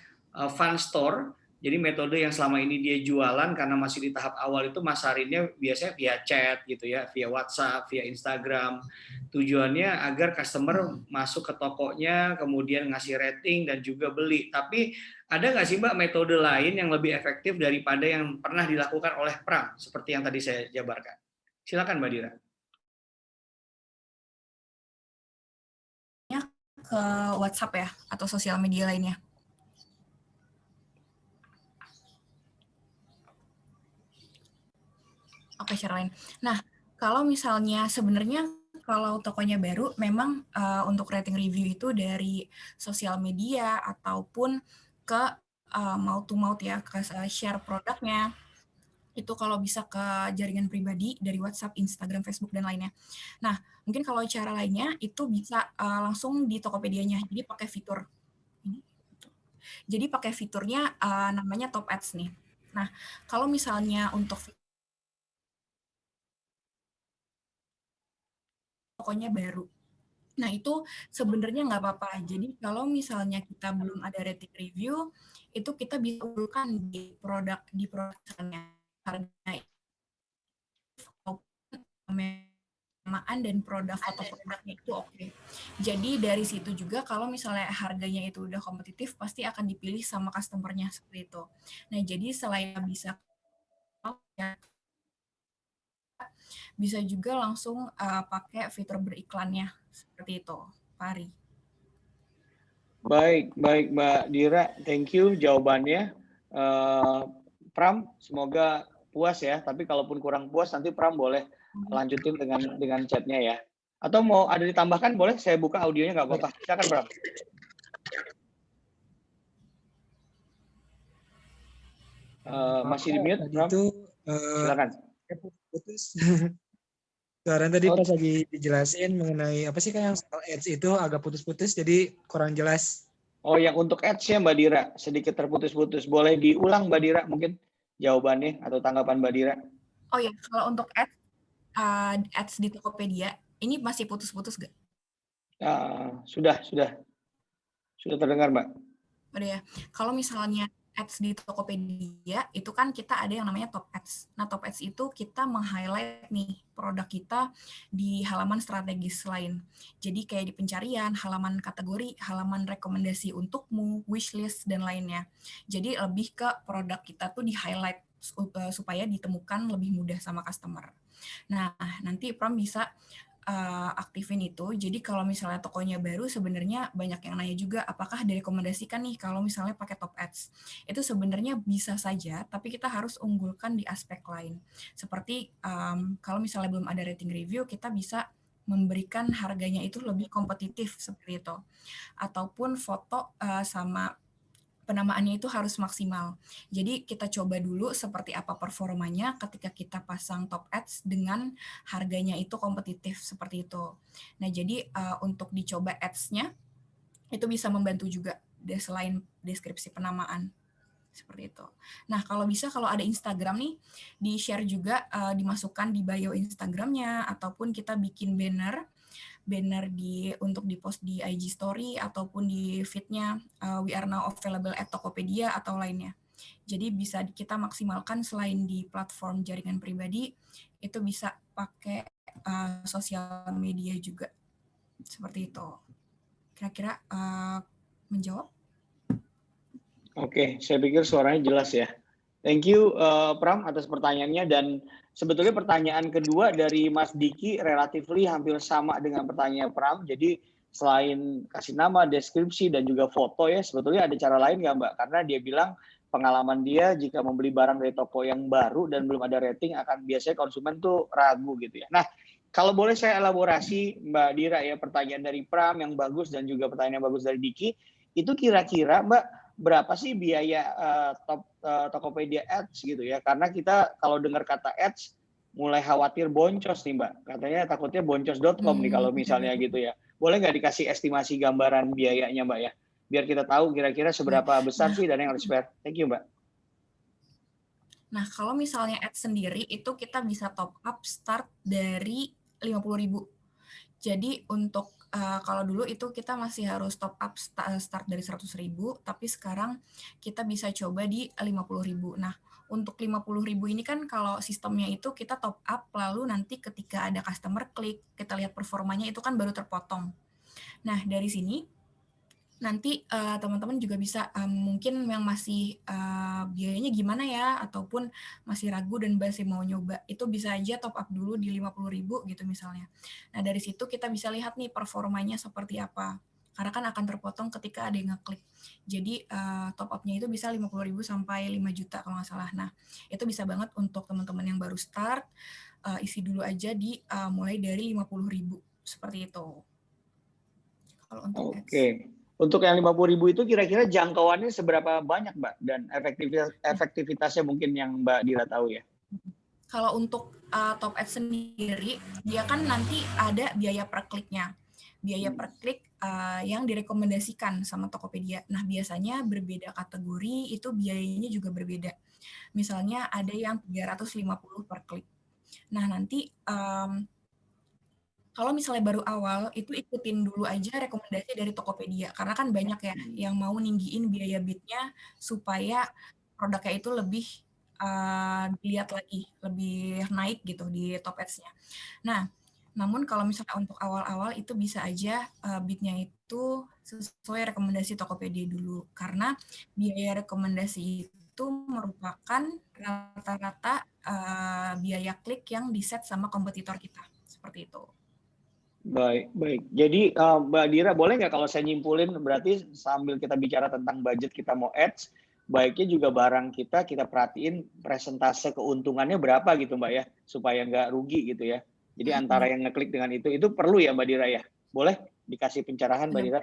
Fun Store. Jadi metode yang selama ini dia jualan karena masih di tahap awal itu masarinnya biasanya via chat gitu ya, via WhatsApp, via Instagram. Tujuannya agar customer masuk ke tokonya, kemudian ngasih rating dan juga beli. Tapi ada nggak sih Mbak metode lain yang lebih efektif daripada yang pernah dilakukan oleh Pram seperti yang tadi saya jabarkan? Silakan Mbak Dira. Ke WhatsApp ya atau sosial media lainnya. Oke, cara lain. Nah, kalau misalnya sebenarnya kalau tokonya baru, memang untuk rating review itu dari sosial media ataupun ke mouth to mouth ya, ke share produknya. Itu kalau bisa ke jaringan pribadi dari WhatsApp, Instagram, Facebook, dan lainnya. Nah, mungkin kalau cara lainnya itu bisa langsung di Tokopedia-nya. Jadi pakai fitur ini. Jadi pakai fiturnya namanya Top Ads nih. Nah, kalau misalnya untuk tokonya baru. Nah, itu sebenarnya nggak apa-apa. Jadi kalau misalnya kita belum ada rating review, itu kita bisa unggulkan di produk misalnya harga penamaan dan produk foto produknya itu oke. Jadi dari situ juga kalau misalnya harganya itu udah kompetitif, pasti akan dipilih sama customer-nya seperti itu. Nah, jadi selain bisa bisa juga langsung pakai fitur beriklannya seperti itu, Pak Ari. Baik Mbak Dira, thank you jawabannya. Pram, semoga puas ya. Tapi kalaupun kurang puas, nanti Pram boleh lanjutin dengan chatnya ya. Atau mau ada ditambahkan, boleh saya buka audionya nggak apa-apa. Silakan Pram. Masih di mute, Pram? Silakan. Putus. Suara tadi pas lagi dijelasin mengenai apa sih kan yang soal ads itu agak putus-putus jadi kurang jelas. Oh, yang untuk ads-nya Mbak Dira sedikit terputus-putus. Boleh diulang Mbak Dira mungkin jawabannya atau tanggapan Mbak Dira? Oh ya, kalau untuk ads di Tokopedia ini masih putus-putus nggak? Sudah terdengar Mbak. Udah ya. Kalau misalnya ads di Tokopedia itu kan kita ada yang namanya top ads. Nah, top ads itu kita meng-highlight nih produk kita di halaman strategis lain. Jadi kayak di pencarian, halaman kategori, halaman rekomendasi untukmu, wishlist dan lainnya. Jadi lebih ke produk kita tuh di-highlight supaya ditemukan lebih mudah sama customer. Nah, nanti Pram bisa aktifin itu. Jadi kalau misalnya tokonya baru, sebenarnya banyak yang nanya juga, apakah direkomendasikan nih kalau misalnya pakai top ads? Itu sebenarnya bisa saja, tapi kita harus unggulkan di aspek lain. Seperti kalau misalnya belum ada rating review, kita bisa memberikan harganya itu lebih kompetitif seperti itu. Ataupun foto sama penamaannya itu harus maksimal. Jadi kita coba dulu seperti apa performanya ketika kita pasang top ads dengan harganya itu kompetitif seperti itu. Nah, jadi untuk dicoba ads-nya itu bisa membantu juga selain deskripsi penamaan seperti itu. Nah, kalau bisa kalau ada Instagram nih, di-share juga, dimasukkan di bio Instagramnya, ataupun kita bikin banner untuk di-post di IG Story ataupun di feed-nya, we are now available at Tokopedia atau lainnya. Jadi bisa kita maksimalkan selain di platform jaringan pribadi, itu bisa pakai sosial media juga. Seperti itu. Kira-kira menjawab? Oke, saya pikir suaranya jelas ya. Thank you Pram atas pertanyaannya, dan sebetulnya pertanyaan kedua dari Mas Diki relatifly hampir sama dengan pertanyaan Pram. Jadi selain kasih nama, deskripsi, dan juga foto ya, sebetulnya ada cara lain nggak Mbak? Karena dia bilang pengalaman dia jika membeli barang dari toko yang baru dan belum ada rating akan biasanya konsumen tuh ragu gitu ya. Nah, kalau boleh saya elaborasi Mbak Dira ya, pertanyaan dari Pram yang bagus dan juga pertanyaan yang bagus dari Diki, itu kira-kira Mbak berapa sih biaya Tokopedia Ads gitu ya? Karena kita kalau dengar kata ads mulai khawatir boncos nih Mbak. Katanya takutnya boncos.com nih kalau misalnya gitu ya. Boleh nggak dikasih estimasi gambaran biayanya Mbak ya? Biar kita tahu kira-kira seberapa besar sih dana yang harus bayar. Thank you Mbak. Nah, kalau misalnya ads sendiri itu kita bisa top up start dari 50.000. Jadi untuk kalau dulu itu kita masih harus top up start dari 100.000, tapi sekarang kita bisa coba di 50.000. Nah, untuk 50.000 ini kan kalau sistemnya itu kita top up, lalu nanti ketika ada customer klik, kita lihat performanya itu kan baru terpotong. Nah, dari sini nanti teman-teman juga bisa mungkin yang masih biayanya gimana ya, ataupun masih ragu dan masih mau nyoba, itu bisa aja top up dulu di 50.000 gitu misalnya. Nah, dari situ kita bisa lihat nih performanya seperti apa. Karena kan akan terpotong ketika ada yang ngeklik. Jadi top up-nya itu bisa 50.000 sampai 5 juta kalau nggak salah. Nah, itu bisa banget untuk teman-teman yang baru start, isi dulu aja di mulai dari 50.000 seperti itu. Kalau untuk Oke. Untuk yang 50.000 itu kira-kira jangkauannya seberapa banyak Mbak? Dan efektivitasnya mungkin yang Mbak Dira tahu ya? Kalau untuk top ads sendiri, dia kan nanti ada biaya per kliknya. Biaya per klik yang direkomendasikan sama Tokopedia. Nah, biasanya berbeda kategori, itu biayanya juga berbeda. Misalnya ada yang 350 per klik. Nah, nanti kalau misalnya baru awal, itu ikutin dulu aja rekomendasi dari Tokopedia. Karena kan banyak ya yang mau ninggiin biaya bidnya supaya produknya itu lebih dilihat lagi, lebih naik gitu di top ads-nya. Nah, namun kalau misalnya untuk awal-awal itu bisa aja bidnya itu sesuai rekomendasi Tokopedia dulu. Karena biaya rekomendasi itu merupakan rata-rata biaya klik yang di-set sama kompetitor kita. Seperti itu. Baik, baik. Jadi Mbak Dira, boleh nggak kalau saya nyimpulin, berarti sambil kita bicara tentang budget kita mau ads, baiknya juga barang kita perhatiin presentase keuntungannya berapa gitu Mbak ya, supaya nggak rugi gitu ya. Jadi antara yang ngeklik dengan itu perlu ya Mbak Dira ya? Boleh dikasih pencerahan Mbak Dira?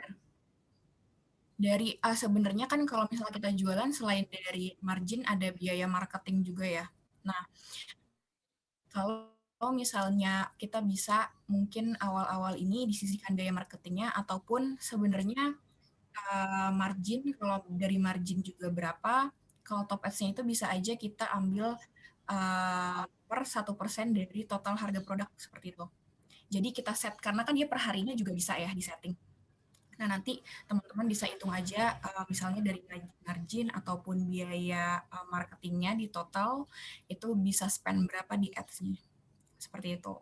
Dari sebenarnya kan kalau misalnya kita jualan, selain dari margin ada biaya marketing juga ya. Nah, kalau misalnya kita bisa mungkin awal-awal ini disisihkan biaya marketingnya, ataupun sebenarnya margin, kalau dari margin juga berapa, kalau top ads-nya itu bisa aja kita ambil per 1% dari total harga produk seperti itu. Jadi kita set, karena kan dia per harinya juga bisa ya di setting. Nah, nanti teman-teman bisa hitung aja misalnya dari margin ataupun biaya marketingnya di total, itu bisa spend berapa di ads-nya. Seperti itu.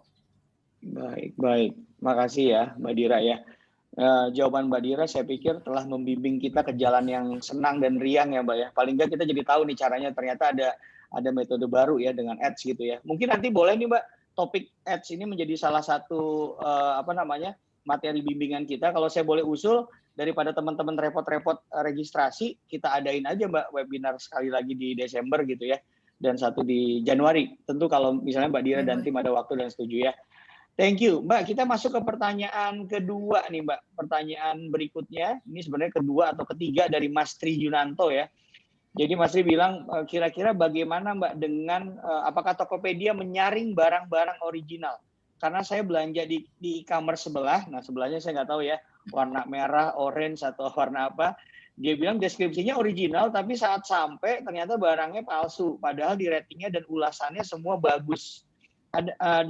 Baik, baik. Makasih ya Mbak Dira ya. Jawaban Mbak Dira saya pikir telah membimbing kita ke jalan yang senang dan riang ya Mbak ya. Paling nggak kita jadi tahu nih caranya, ternyata ada metode baru ya dengan ads gitu ya. Mungkin nanti boleh nih Mbak topik ads ini menjadi salah satu materi bimbingan kita. Kalau saya boleh usul, daripada teman-teman repot-repot registrasi, kita adain aja Mbak webinar sekali lagi di Desember gitu ya, dan satu di Januari. Tentu kalau misalnya Mbak Dira dan tim ada waktu dan setuju ya. Thank you Mbak. Kita masuk ke pertanyaan kedua nih Mbak. Pertanyaan berikutnya, ini sebenarnya kedua atau ketiga dari Mas Tri Junanto ya. Jadi Mas Tri bilang, kira-kira bagaimana Mbak dengan apakah Tokopedia menyaring barang-barang original? Karena saya belanja di e-commerce sebelah, nah sebelahnya saya nggak tahu ya, warna merah, orange, atau warna apa. Dia bilang deskripsinya original, tapi saat sampai ternyata barangnya palsu. Padahal di ratingnya dan ulasannya semua bagus.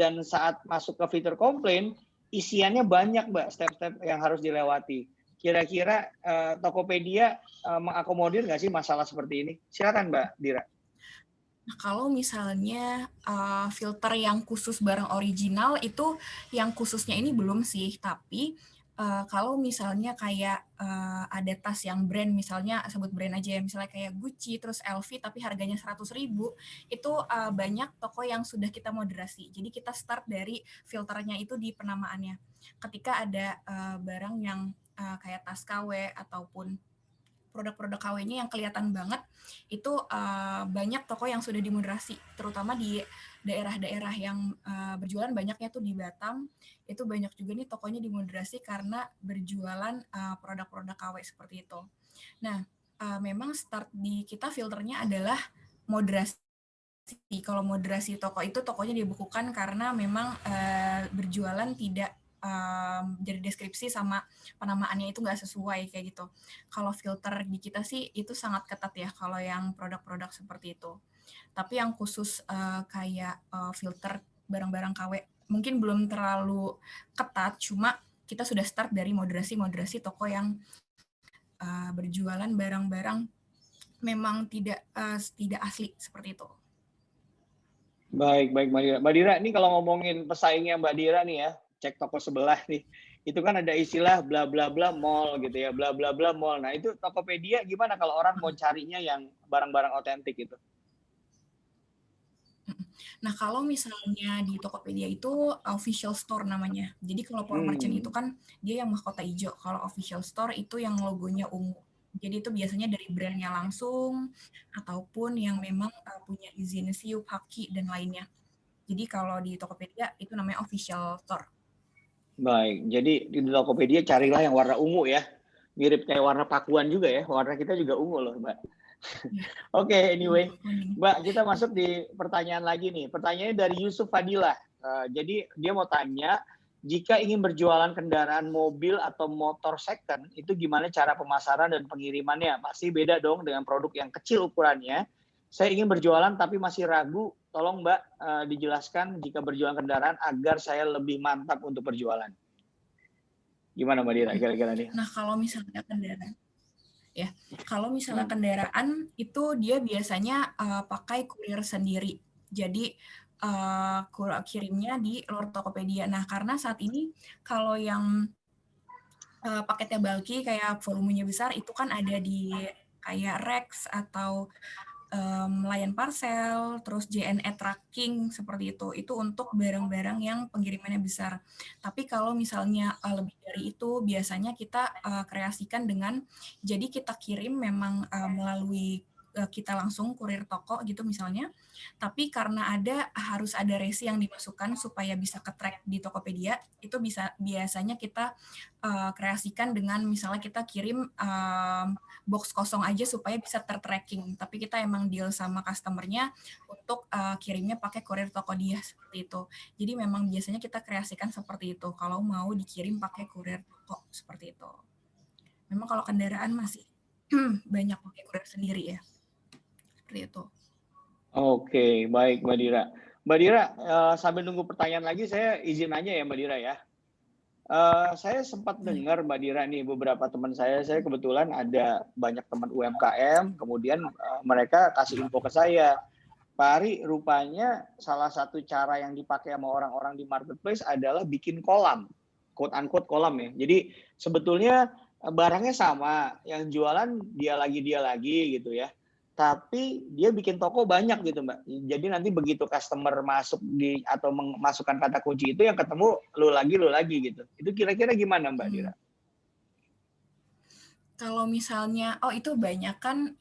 Dan saat masuk ke fitur komplain, isiannya banyak Mbak, step-step yang harus dilewati. Kira-kira Tokopedia mengakomodir nggak sih masalah seperti ini? Silakan Mbak Dira. Nah, kalau misalnya filter yang khusus barang original itu yang khususnya ini belum sih, tapi kalau misalnya kayak ada tas yang brand, misalnya sebut brand aja ya, misalnya kayak Gucci, terus LV, tapi harganya 100.000, itu banyak toko yang sudah kita moderasi. Jadi kita start dari filternya itu di penamaannya. Ketika ada barang yang kayak tas KW ataupun produk-produk KW-nya yang kelihatan banget, itu banyak toko yang sudah dimoderasi, terutama di daerah-daerah yang berjualan banyaknya tuh di Batam, itu banyak juga nih tokonya dimoderasi karena berjualan produk-produk KW seperti itu. Nah, memang start di kita filternya adalah moderasi. Kalau moderasi toko itu tokonya dibukukan karena memang berjualan tidak jadi deskripsi sama penamaannya itu nggak sesuai kayak gitu. Kalau filter di kita sih itu sangat ketat ya kalau yang produk-produk seperti itu. Tapi yang khusus kayak filter barang-barang KW mungkin belum terlalu ketat, cuma kita sudah start dari moderasi toko yang berjualan barang-barang memang tidak asli seperti itu. Baik Mbak Dira. Mbak Dira, ini kalau ngomongin pesaingnya Mbak Dira nih ya, cek toko sebelah nih, itu kan ada istilah bla bla bla mall gitu ya, bla bla bla mall. Nah itu Tokopedia gimana kalau orang mau carinya yang barang-barang otentik itu? Nah kalau misalnya di Tokopedia itu official store namanya. Jadi kalau for merchant itu kan dia yang mahkota hijau. Kalau official store itu yang logonya ungu. Jadi itu biasanya dari brandnya langsung ataupun yang memang punya izin SIUP, Haki, dan lainnya. Jadi kalau di Tokopedia itu namanya official store. Baik, jadi di Tokopedia carilah yang warna ungu ya. Mirip kayak warna Pakuan juga ya, warna kita juga ungu loh Mbak. Oke, anyway, Mbak kita masuk di pertanyaan lagi nih. Pertanyaannya dari Yusuf Fadilah. Jadi dia mau tanya, jika ingin berjualan kendaraan mobil atau motor second, itu gimana cara pemasaran dan pengirimannya? Pasti beda dong dengan produk yang kecil ukurannya. Saya ingin berjualan tapi masih ragu. Tolong Mbak dijelaskan jika berjualan kendaraan agar saya lebih mantap untuk berjualan. Gimana Mbak Dira kira-kira nih? Nah kalau misalnya kendaraan, ya kalau misalnya kendaraan itu dia biasanya pakai kurir sendiri. Jadi kirimnya di luar Tokopedia. Nah karena saat ini kalau yang paketnya bulky kayak volumenya besar itu kan ada di kayak Rex atau Lion Parcel, terus JNE Tracking seperti itu untuk barang-barang yang pengirimannya besar. Tapi kalau misalnya lebih dari itu, biasanya kita kreasikan dengan, jadi kita kirim memang melalui kita langsung kurir toko gitu misalnya, tapi karena harus ada resi yang dimasukkan supaya bisa ke-track di Tokopedia, itu biasanya kita kreasikan dengan misalnya kita kirim box kosong aja supaya bisa ter-tracking, tapi kita emang deal sama customer-nya untuk kirimnya pakai kurir Tokopedia seperti itu. Jadi memang biasanya kita kreasikan seperti itu kalau mau dikirim pakai kurir toko seperti itu. Memang kalau kendaraan masih banyak pakai kurir sendiri ya. Seperti itu. Oke, baik Mbak Dira. Mbak Dira, sambil nunggu pertanyaan lagi, saya izin nanya ya Mbak Dira ya. Saya sempat dengar Mbak Dira nih, beberapa teman saya kebetulan ada banyak teman UMKM, kemudian mereka kasih info ke saya, Pak Ari, rupanya salah satu cara yang dipakai sama orang-orang di marketplace adalah bikin kolam, quote unquote kolam ya. Jadi sebetulnya barangnya sama, yang jualan dia lagi gitu ya. tapi dia bikin toko banyak gitu Mbak. Jadi nanti begitu customer masuk atau memasukkan kata kunci itu yang ketemu lu lagi gitu. Itu kira-kira gimana Mbak Dira? Kalau misalnya, itu banyak kan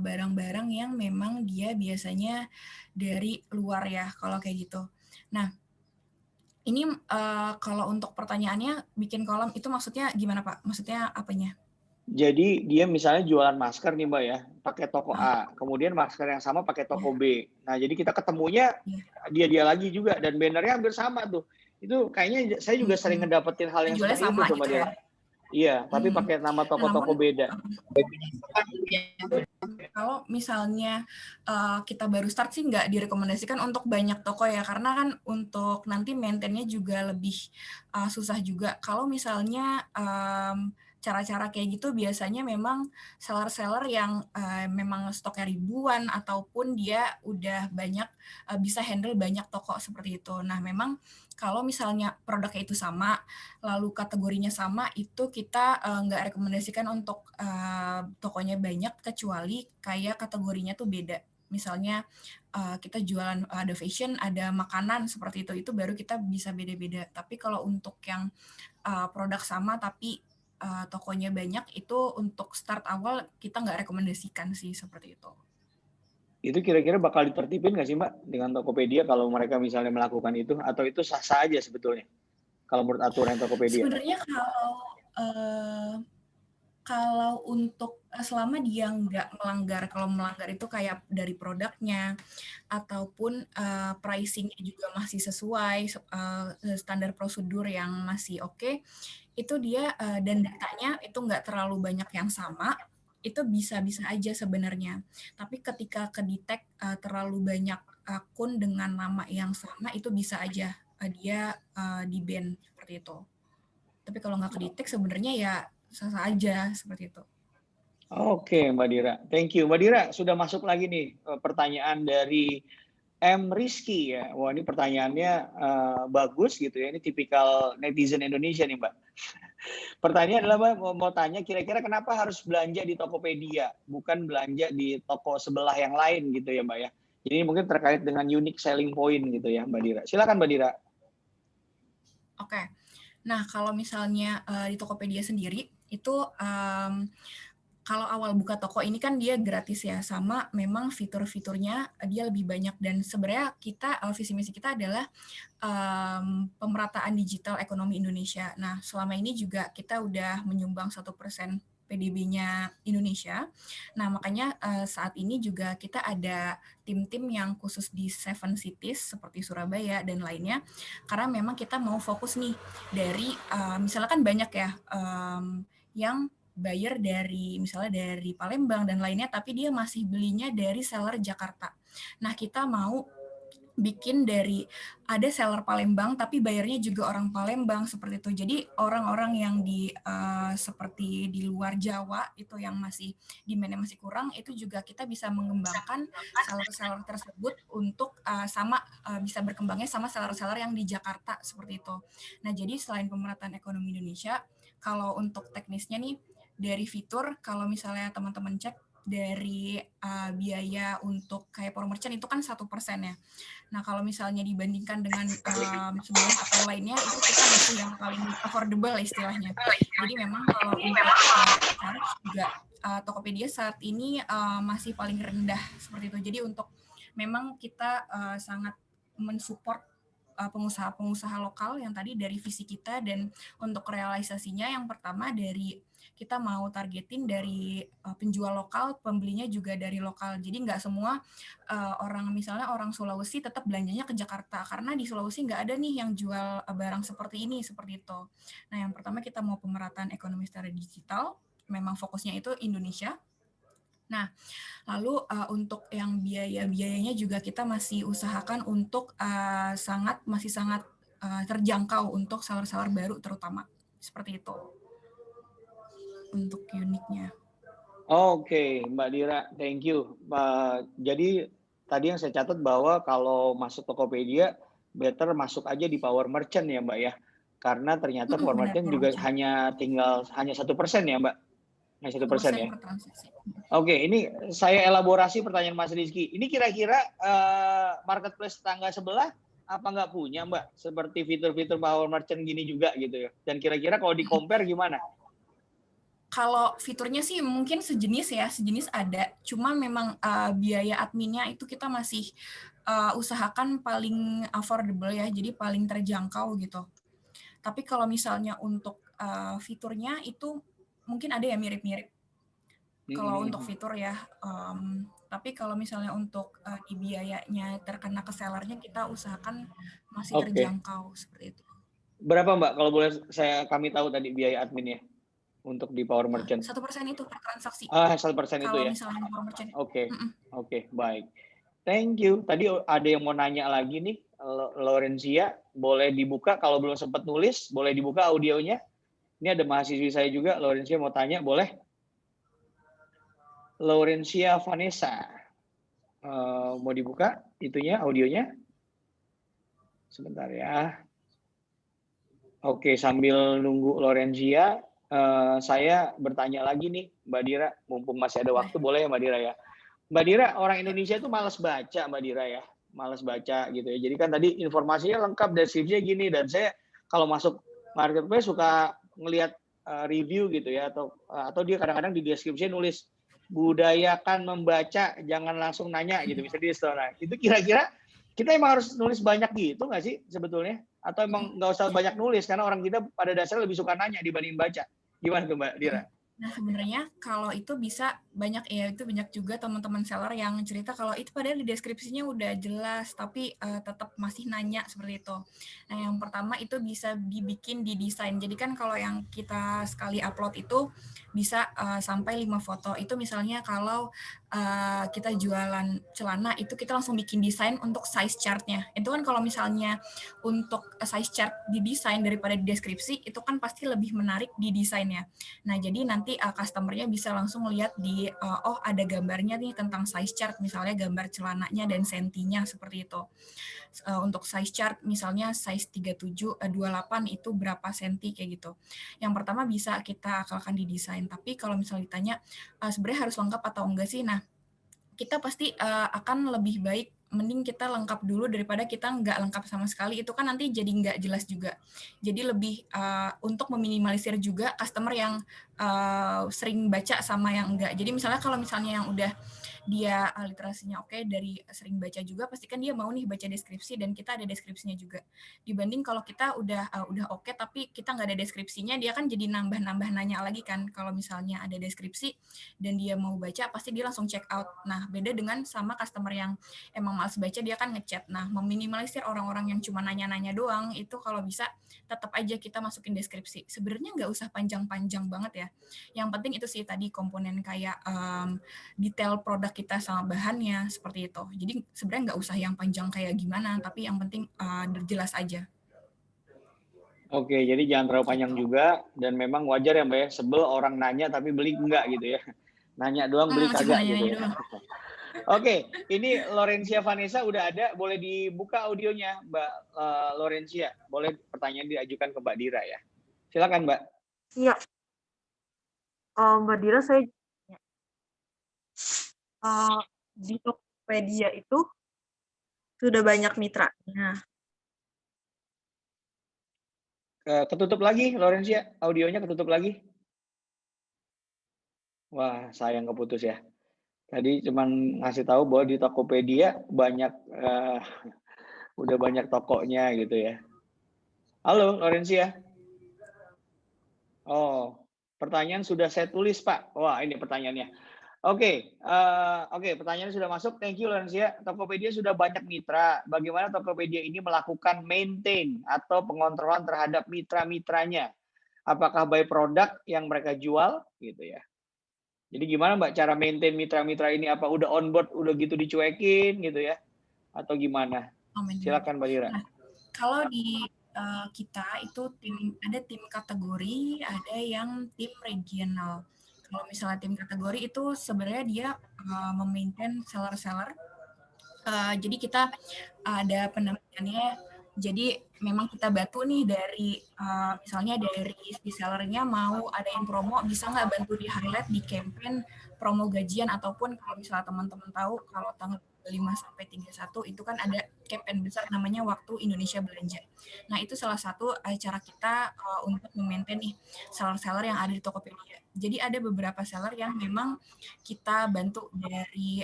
barang-barang yang memang dia biasanya dari luar ya, kalau kayak gitu. Nah, ini kalau untuk pertanyaannya bikin kolom itu maksudnya gimana Pak? Maksudnya apanya? Jadi dia misalnya jualan masker nih Mbak ya, pakai toko A, kemudian masker yang sama pakai toko B. Nah jadi kita ketemunya dia lagi juga dan bannernya hampir sama tuh. Itu kayaknya saya juga sering ngedapetin hal yang Jualnya seperti itu sama tuh Mbak gitu Dira. ya? Iya, tapi pakai nama toko-toko beda. Kalau misalnya kita baru start sih nggak direkomendasikan untuk banyak toko ya, karena kan untuk nanti maintain-nya juga lebih susah juga. Kalau misalnya cara-cara kayak gitu biasanya memang seller-seller yang memang stoknya ribuan ataupun dia udah banyak bisa handle banyak toko seperti itu. Nah, memang kalau misalnya produknya itu sama, lalu kategorinya sama, itu kita nggak rekomendasikan untuk tokonya banyak, kecuali kayak kategorinya tuh beda. Misalnya kita jualan ada fashion, ada makanan seperti itu baru kita bisa beda-beda. Tapi kalau untuk yang produk sama tapi tokonya banyak, itu untuk start awal kita nggak rekomendasikan sih seperti itu. Itu kira-kira bakal ditertibin nggak sih Mbak dengan Tokopedia kalau mereka misalnya melakukan itu, atau itu sah-sah aja sebetulnya kalau menurut aturan Tokopedia? Sebenarnya kalau untuk selama dia nggak melanggar, kalau melanggar itu kayak dari produknya ataupun pricing-nya juga masih sesuai standar prosedur yang masih oke, itu dia dan datanya itu nggak terlalu banyak yang sama, itu bisa-bisa aja sebenarnya. Tapi ketika kedetek terlalu banyak akun dengan nama yang sama, itu bisa aja dia di-ban seperti itu. Tapi kalau nggak kedetek sebenarnya ya sah-sah aja seperti itu. Oke Mbak Dira, thank you. Mbak Dira, sudah masuk lagi nih pertanyaan dari M. Rizky ya. Wah ini pertanyaannya bagus gitu ya, ini tipikal netizen Indonesia nih Mbak. Pertanyaan adalah Mbak, mau tanya kira-kira kenapa harus belanja di Tokopedia, bukan belanja di toko sebelah yang lain gitu ya Mbak ya. Jadi mungkin terkait dengan unique selling point gitu ya Mbak Dira. Silakan Mbak Dira. Oke. Nah, kalau misalnya di Tokopedia sendiri, itu kalau awal buka toko ini kan dia gratis ya, sama memang fitur-fiturnya dia lebih banyak. Dan sebenarnya kita, visi misi kita adalah pemerataan digital ekonomi Indonesia. Nah, selama ini juga kita udah menyumbang 1% PDB-nya Indonesia. Nah, makanya saat ini juga kita ada tim-tim yang khusus di 7 cities seperti Surabaya dan lainnya, karena memang kita mau fokus nih dari, misalnya kan banyak ya yang buyer dari misalnya dari Palembang dan lainnya, tapi dia masih belinya dari seller Jakarta. Nah, kita mau bikin dari ada seller Palembang tapi bayarnya juga orang Palembang seperti itu. Jadi orang-orang yang di seperti di luar Jawa itu yang masih demand-nya masih kurang, itu juga kita bisa mengembangkan seller-seller tersebut untuk bisa berkembangnya sama seller-seller yang di Jakarta seperti itu. Nah, jadi selain pemerataan ekonomi Indonesia, kalau untuk teknisnya nih dari fitur, kalau misalnya teman-teman cek dari biaya untuk kayak for merchant itu kan 1% ya. Nah, kalau misalnya dibandingkan dengan sebelumnya atau lainnya, itu kita masih yang paling affordable istilahnya. Jadi memang kalau untuk charge juga Tokopedia saat ini masih paling rendah seperti itu. Jadi untuk memang kita sangat mensupport pengusaha-pengusaha lokal yang tadi dari visi kita, dan untuk realisasinya yang pertama dari kita mau targetin dari penjual lokal, pembelinya juga dari lokal. Jadi nggak semua misalnya orang Sulawesi tetap belanjanya ke Jakarta, karena di Sulawesi nggak ada nih yang jual barang seperti ini, seperti itu. Nah, yang pertama kita mau pemerataan ekonomi secara digital, memang fokusnya itu Indonesia. Nah, lalu untuk yang biayanya juga kita masih usahakan untuk masih sangat terjangkau untuk seller-seller baru terutama. Seperti itu untuk uniknya. Oke, Mbak Dira, thank you. Jadi tadi yang saya catat bahwa kalau masuk Tokopedia, better masuk aja di Power Merchant ya Mbak ya. Karena ternyata Power Merchant juga hanya 1% ya Mbak. Hanya 1% ya. per transaksi. Oke, ini saya elaborasi pertanyaan Mas Rizky. Ini kira-kira marketplace tetangga sebelah apa nggak punya, Mbak? Seperti fitur-fitur power merchant gini juga gitu ya. Dan kira-kira kalau di-compare gimana? Kalau fiturnya sih mungkin sejenis ada. Cuma memang biaya adminnya itu kita masih usahakan paling affordable ya, jadi paling terjangkau gitu. Tapi kalau misalnya untuk fiturnya itu mungkin ada yang mirip-mirip. Kalau untuk fitur ya, tapi kalau misalnya untuk di biayanya terkena ke sellernya, kita usahakan masih terjangkau seperti itu. Berapa Mbak kalau boleh kami tahu tadi biaya adminnya untuk di Power Merchant? 1% itu per transaksi. 1% itu kalau ya? Misalnya Power Merchant. Oke, baik. Thank you. Tadi ada yang mau nanya lagi nih, Laurencia, boleh dibuka kalau belum sempat nulis, boleh dibuka audionya. Ini ada mahasiswi saya juga, Laurencia mau tanya, boleh? Laurencia Vanessa, mau dibuka itunya, audionya? Sebentar ya. Oke, sambil nunggu Laurencia, saya bertanya lagi nih, Mbak Dira, mumpung masih ada waktu, boleh ya Mbak Dira ya? Mbak Dira, orang Indonesia itu malas baca, Mbak Dira ya, malas baca gitu ya. Jadi kan tadi informasinya lengkap, deskripsinya gini, dan saya kalau masuk marketplace suka ngelihat review gitu ya, atau dia kadang-kadang di deskripsinya nulis budayakan membaca, jangan langsung nanya gitu, bisa di store. Itu kira-kira kita emang harus nulis banyak gitu nggak sih sebetulnya? Atau emang nggak usah banyak nulis karena orang kita pada dasarnya lebih suka nanya dibanding baca? Gimana tuh Mbak Dira? Nah sebenarnya kalau itu bisa banyak ya, itu banyak juga teman-teman seller yang cerita kalau itu padahal di deskripsinya udah jelas tapi tetap masih nanya seperti itu. Nah yang pertama itu bisa dibikin di desain. Jadi kan kalau yang kita sekali upload itu bisa sampai 5 foto. Itu misalnya kalau kita jualan celana itu kita langsung bikin desain untuk size chartnya. Itu kan kalau misalnya untuk size chart di desain daripada di deskripsi itu kan pasti lebih menarik di desainnya. Nah jadi nanti customer-nya bisa langsung lihat di oh ada gambarnya nih tentang size chart, misalnya gambar celananya dan sentinya seperti itu. Untuk size chart misalnya size 37 28 itu berapa senti kayak gitu. Yang pertama bisa kita akalkan di desain, tapi kalau misalnya ditanya sebenarnya harus lengkap atau enggak sih, nah kita pasti akan lebih baik mending kita lengkap dulu daripada kita nggak lengkap sama sekali, itu kan nanti jadi nggak jelas juga. Jadi lebih untuk meminimalisir juga customer yang sering baca sama yang enggak. Jadi misalnya kalau misalnya yang udah dia literasinya oke, dari sering baca juga, pasti kan dia mau nih baca deskripsi dan kita ada deskripsinya juga. Dibanding kalau kita udah oke tapi kita nggak ada deskripsinya, dia kan jadi nambah-nambah nanya lagi kan. Kalau misalnya ada deskripsi dan dia mau baca, pasti dia langsung check out. Nah, beda dengan sama customer yang emang malas baca, dia kan ngechat. Nah, meminimalisir orang-orang yang cuma nanya-nanya doang, itu kalau bisa tetap aja kita masukin deskripsi. Sebenarnya nggak usah panjang-panjang banget ya. Yang penting itu sih tadi komponen kayak detail produk kita sama bahannya, seperti itu. Jadi sebenarnya nggak usah yang panjang kayak gimana, tapi yang penting jelas aja. Oke, jadi jangan terlalu panjang juga, dan memang wajar ya Mbak ya, sebel orang nanya tapi beli enggak gitu ya. Nanya doang beli kagak gitu ya. Oke, ini Laurencia Vanessa udah ada, boleh dibuka audionya Mbak Laurencia. Boleh pertanyaan diajukan ke Mbak Dira ya. Silakan Mbak. Iya. Mbak Dira, saya di Tokopedia itu sudah banyak mitranya. Ketutup lagi Laurencia, audionya ketutup lagi. Wah, sayang keputus ya. Tadi cuman ngasih tahu bahwa di Tokopedia banyak udah banyak tokonya gitu ya. Halo Laurencia. Oh, pertanyaan sudah saya tulis Pak. Wah, ini pertanyaannya. Oke, pertanyaannya sudah masuk. Thank you Laurencia. Tokopedia sudah banyak mitra. Bagaimana Tokopedia ini melakukan maintain atau pengontrolan terhadap mitra-mitranya? Apakah by produk yang mereka jual gitu ya? Jadi gimana Mbak cara maintain mitra-mitra ini? Apa udah on board, udah gitu dicuekin gitu ya? Atau gimana? Silakan Mbak Dira. Nah, kalau di kita itu ada tim kategori, ada yang tim regional. Kalau misalnya tim kategori itu sebenarnya dia memaintain seller-seller. Jadi kita ada pendampingannya Jadi memang kita bantu nih dari misalnya dari si sellernya mau adain promo, bisa nggak bantu di highlight di campaign promo gajian, ataupun kalau misalnya teman-teman tahu kalau tanggal 5 sampai 31 itu kan ada campaign besar namanya Waktu Indonesia Belanja. Nah, itu salah satu cara kita untuk memaintain nih seller-seller yang ada di Tokopedia. Jadi ada beberapa seller yang memang kita bantu dari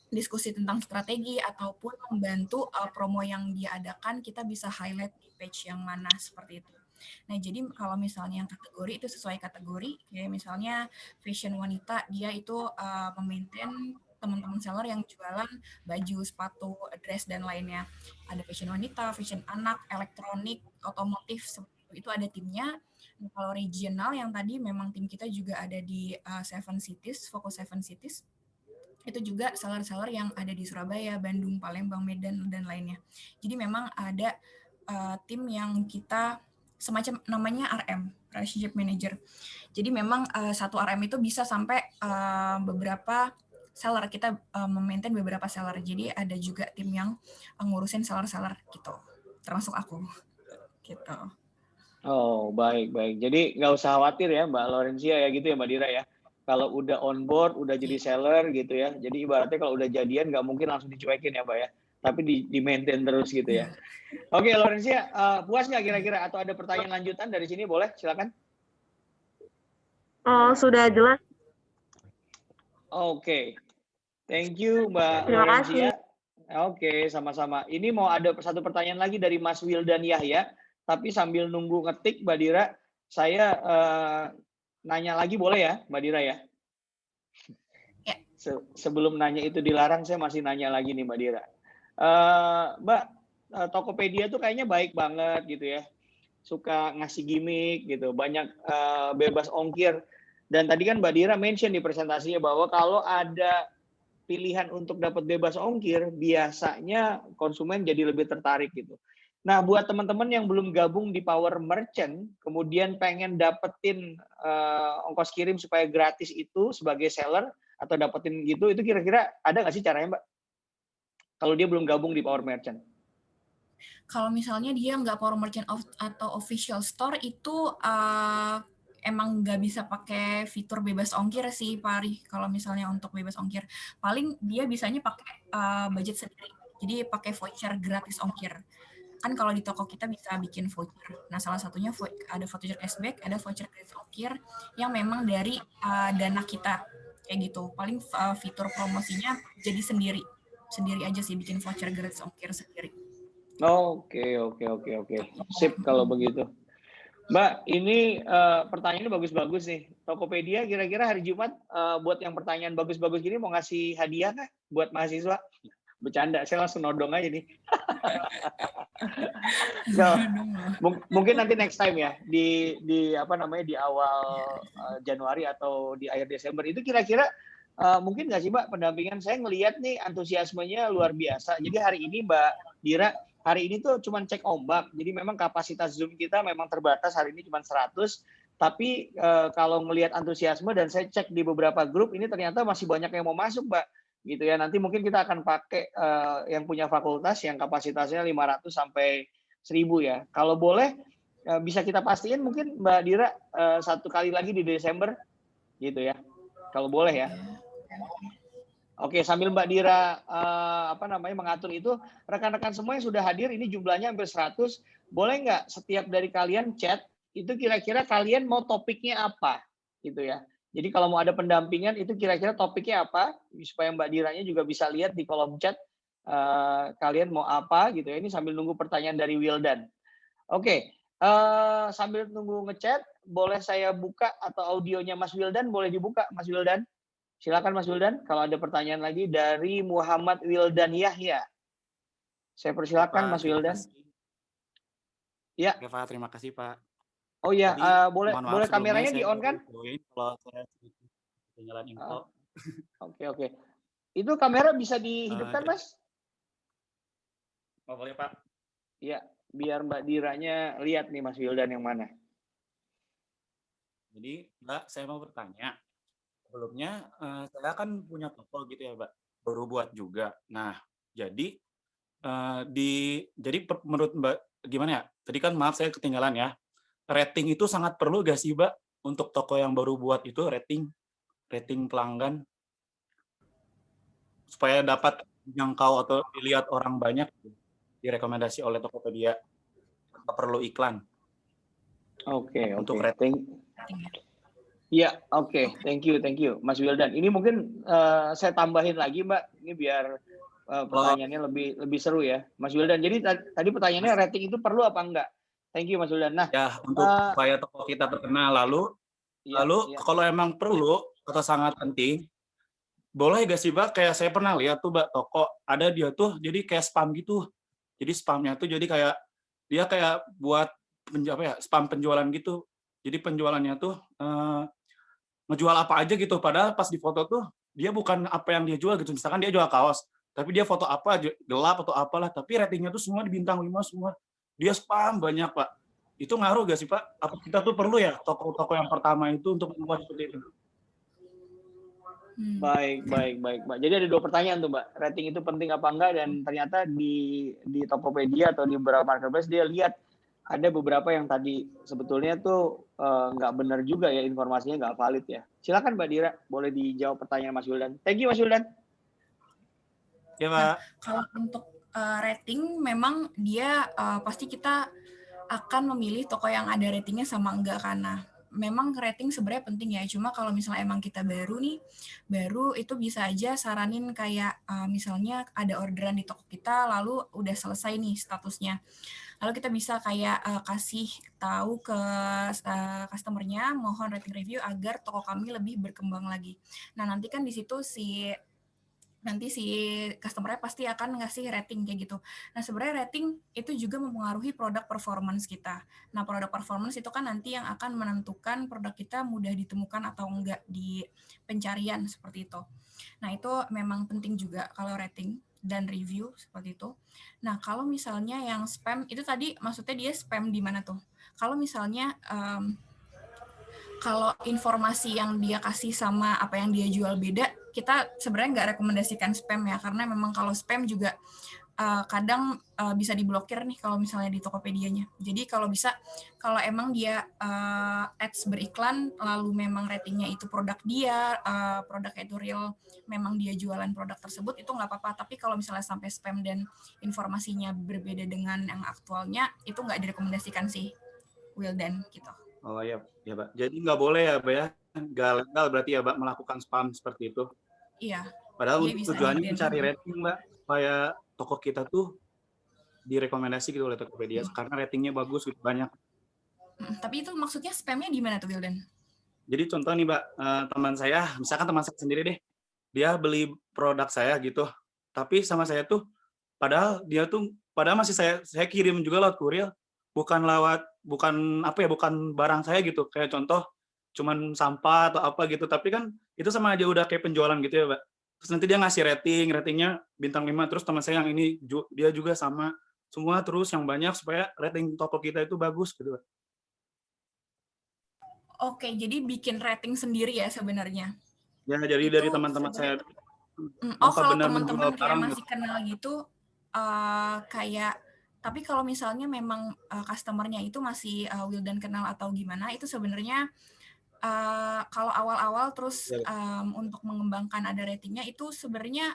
diskusi tentang strategi ataupun membantu promo yang dia adakan, kita bisa highlight di page yang mana seperti itu. Nah, jadi kalau misalnya yang kategori itu sesuai kategori, kayak misalnya fashion wanita, dia itu memaintain teman-teman seller yang jualan baju, sepatu, dress, dan lainnya. Ada fashion wanita, fashion anak, elektronik, otomotif, seperti itu ada timnya. Nah, kalau regional yang tadi memang tim kita juga ada di Seven Cities, Fokus Seven Cities, itu juga seller-seller yang ada di Surabaya, Bandung, Palembang, Medan, dan lainnya. Jadi memang ada tim yang kita semacam namanya RM, Relationship Manager. Jadi memang satu RM itu bisa sampai beberapa seller, kita memaintain beberapa seller. Jadi ada juga tim yang ngurusin seller-seller gitu, termasuk aku gitu. Oh, baik, baik. Jadi nggak usah khawatir ya Mbak Laurencia ya gitu ya Mbak Dira ya. Kalau udah on board, udah jadi seller gitu ya. Jadi ibaratnya kalau udah jadian nggak mungkin langsung dicuekin ya Mbak ya. Tapi di maintain terus gitu ya. Oke, Laurencia, puas nggak kira-kira atau ada pertanyaan lanjutan dari sini? Boleh, silakan. Sudah jelas. Oke, thank you Mbak Terima Laurencia. kasih. Oke, sama-sama. Ini mau ada satu pertanyaan lagi dari Mas Wildan Yahya. Tapi sambil nunggu ngetik Mbak Dira, saya nanya lagi boleh ya Mbak Dira ya? Ya. Sebelum nanya itu dilarang, saya masih nanya lagi nih Mbak Dira. Mbak, Tokopedia tuh kayaknya baik banget gitu ya. Suka ngasih gimmick gitu, banyak bebas ongkir. Dan tadi kan Mbak Dira mention di presentasinya bahwa kalau ada pilihan untuk dapat bebas ongkir, biasanya konsumen jadi lebih tertarik gitu. Nah, buat teman-teman yang belum gabung di Power Merchant, kemudian pengen dapetin ongkos kirim supaya gratis itu sebagai seller, atau dapetin gitu, itu kira-kira ada nggak sih caranya Mbak? Kalau dia belum gabung di Power Merchant. Kalau misalnya dia nggak Power Merchant atau official store, itu emang nggak bisa pakai fitur bebas ongkir sih Pak Ari. Kalau misalnya untuk bebas ongkir, paling dia bisanya pakai budget sendiri. Jadi pakai voucher gratis ongkir. Kan kalau di toko kita bisa bikin voucher. Nah, salah satunya ada voucher cashback, ada voucher gratis ongkir yang memang dari dana kita. Kayak gitu. Paling fitur promosinya jadi sendiri aja sih, bikin voucher gratis ongkir sendiri. Oke. Sip kalau begitu. Mbak, ini pertanyaannya bagus-bagus nih. Tokopedia kira-kira hari Jumat buat yang pertanyaan bagus-bagus gini mau ngasih hadiah nggak buat mahasiswa? Bercanda, saya langsung nodong aja nih. So, mungkin nanti next time ya di apa namanya di awal Januari atau di akhir Desember itu kira-kira mungkin nggak sih Mbak pendampingan? Saya ngelihat nih antusiasmenya luar biasa. Jadi hari ini Mbak Dira, hari ini tuh cuma cek ombak. Jadi memang kapasitas Zoom kita memang terbatas, hari ini cuma 100. Tapi kalau melihat antusiasme dan saya cek di beberapa grup ini ternyata masih banyak yang mau masuk Mbak. Gitu ya. Nanti mungkin kita akan pakai yang punya fakultas yang kapasitasnya 500 sampai 1000 ya. Kalau boleh bisa kita pastiin mungkin Mbak Dira satu kali lagi di Desember gitu ya. Kalau boleh ya. Oke, sambil Mbak Dira mengatur itu, rekan-rekan semua yang sudah hadir ini jumlahnya hampir 100, boleh nggak setiap dari kalian chat itu kira-kira kalian mau topiknya apa gitu ya. Jadi kalau mau ada pendampingan itu kira-kira topiknya apa supaya Mbak Diranya juga bisa lihat di kolom chat kalian mau apa gitu ya. Ini sambil nunggu pertanyaan dari Wildan. Oke, sambil nunggu ngechat, boleh saya buka atau audionya Mas Wildan boleh dibuka Mas Wildan? Silakan Mas Wildan, kalau ada pertanyaan lagi dari Muhammad Wildan Yahya. Saya persilakan Mas Wildan. Ya. Oke Pak, terima kasih Pak. Oh ya, boleh kameranya di on kan? Kalau saya ketinggalan info. Oke. Itu kamera bisa dihidupkan Mas? Oh boleh Pak. Ya, biar Mbak Diranya lihat nih Mas Wildan yang mana. Jadi Mbak, saya mau bertanya. Sebelumnya saya kan punya toko gitu ya Mbak, baru buat juga. Nah, jadi Jadi menurut Mbak gimana ya? Tadi kan maaf saya ketinggalan ya. Rating itu sangat perlu gak sih Mbak untuk toko yang baru buat itu rating pelanggan supaya dapat dijangkau atau dilihat orang banyak gitu, direkomendasi oleh Tokopedia. Tanpa perlu iklan Oke, untuk oke. rating. Iya, oke. Thank you, Mas Wildan. Ini mungkin saya tambahin lagi, Mbak. Ini biar pertanyaannya lebih seru ya, Mas Wildan. Jadi tadi pertanyaannya rating itu perlu apa enggak? Thank you, Mas Wildan. Nah, Ya, untuk supaya toko kita terkenal. Lalu kalau emang perlu atau sangat penting, boleh gak sih Mbak, kayak saya pernah lihat tuh Mbak, toko ada dia tuh jadi kayak spam gitu. Jadi spamnya tuh jadi kayak dia kayak buat spam penjualan gitu. Jadi penjualannya tuh ngejual apa aja gitu. Padahal pas di foto tuh dia bukan apa yang dia jual gitu. Misalkan dia jual kaos, tapi dia foto apa gelap atau apalah, tapi ratingnya tuh semua di bintang 5 semua. Dia spam banyak Pak. Itu ngaruh gak sih Pak? Apa kita tuh perlu ya toko-toko yang pertama itu untuk membuat seperti itu? Baik. Jadi ada 2 pertanyaan tuh, Mbak. Rating itu penting apa enggak? Dan ternyata di Tokopedia atau di beberapa marketplace dia lihat ada beberapa yang tadi sebetulnya tuh nggak benar juga ya, informasinya nggak valid ya. Silakan Mbak Dira, boleh dijawab pertanyaan Mas Wildan. Thank you Mas Wildan. Ya Pak. Kalau untuk rating memang dia pasti kita akan memilih toko yang ada ratingnya sama enggak, karena memang rating sebenarnya penting ya. Cuma kalau misalnya emang kita baru itu bisa aja saranin kayak misalnya ada orderan di toko kita lalu udah selesai nih statusnya. Lalu kita bisa kayak kasih tahu ke customer-nya mohon rating review agar toko kami lebih berkembang lagi. Nah, nanti kan di situ si customer-nya pasti akan ngasih rating kayak gitu. Nah, sebenarnya rating itu juga mempengaruhi produk performance kita. Nah, produk performance itu kan nanti yang akan menentukan produk kita mudah ditemukan atau enggak di pencarian seperti itu. Nah, itu memang penting juga kalau rating dan review seperti itu. Nah, kalau misalnya yang spam, itu tadi maksudnya dia spam di mana tuh? Kalau misalnya kalau informasi yang dia kasih sama apa yang dia jual beda, kita sebenarnya nggak rekomendasikan spam ya, karena memang kalau spam juga kadang bisa diblokir nih kalau misalnya di Tokopedia-nya. Jadi kalau bisa, kalau emang dia ads beriklan, lalu memang ratingnya itu produk dia, produknya itu real, memang dia jualan produk tersebut, itu nggak apa-apa. Tapi kalau misalnya sampai spam dan informasinya berbeda dengan yang aktualnya, itu nggak direkomendasikan sih, Wildan, gitu. Oh ya Pak. Jadi nggak boleh ya Pak ya? Nggak legal berarti ya Pak melakukan spam seperti itu? Iya. Padahal tujuannya mencari rating Mbak, supaya toko kita tuh direkomendasi gitu oleh Tokopedia karena ratingnya bagus gitu, banyak. Tapi itu maksudnya spamnya di mana tuh Wildan? Jadi contoh nih Mbak, misalkan teman saya sendiri deh, dia beli produk saya gitu, tapi sama saya tuh padahal masih saya kirim juga lewat kurir, bukan barang saya gitu, kayak contoh cuman sampah atau apa gitu, tapi kan itu sama aja udah kayak penjualan gitu ya Mbak. Terus nanti dia ngasih ratingnya bintang 5, terus teman saya yang ini dia juga sama, semua terus yang banyak supaya rating toko kita itu bagus gitu Mbak. Oke, jadi bikin rating sendiri ya sebenarnya. Ya, jadi itu dari teman-teman saya. Kalau teman-teman kayak masih kenal gitu, kayak, tapi kalau misalnya memang customer-nya itu masih Wildan kenal atau gimana, itu sebenarnya kalau awal-awal terus untuk mengembangkan ada ratingnya itu sebenarnya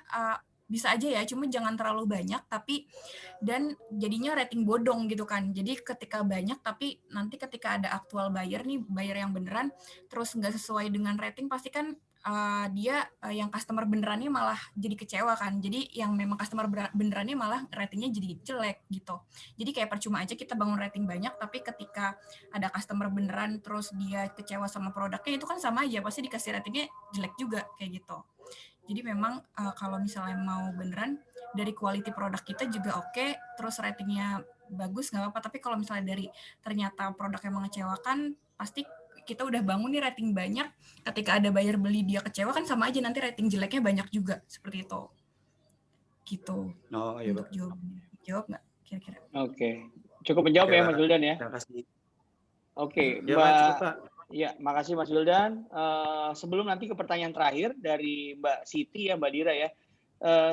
bisa aja ya, cuma jangan terlalu banyak, tapi dan jadinya rating bodong gitu kan. Jadi ketika banyak, tapi nanti ketika ada aktual buyer nih, buyer yang beneran, terus nggak sesuai dengan rating, pasti kan dia yang customer benerannya malah jadi kecewa kan. Jadi yang memang customer benerannya malah ratingnya jadi jelek gitu. Jadi kayak percuma aja kita bangun rating banyak, tapi ketika ada customer beneran terus dia kecewa sama produknya, itu kan sama aja, pasti dikasih ratingnya jelek juga kayak gitu. Jadi memang kalau misalnya mau beneran dari quality produk kita juga oke, terus ratingnya bagus nggak apa-apa, tapi kalau misalnya dari ternyata produknya mengecewakan, pasti kita udah bangun nih rating banyak, ketika ada buyer beli dia kecewa kan sama aja, nanti rating jeleknya banyak juga, seperti itu. Gitu. Oh iya Untuk jawab nggak kira-kira? Oke. Cukup menjawab ya Mas Wildan ya? Terima kasih. Oke, Ya, Mbak. cukup, Pak. Ya, makasih Mas Wildan. Sebelum nanti ke pertanyaan terakhir dari Mbak Siti ya, Mbak Dira ya.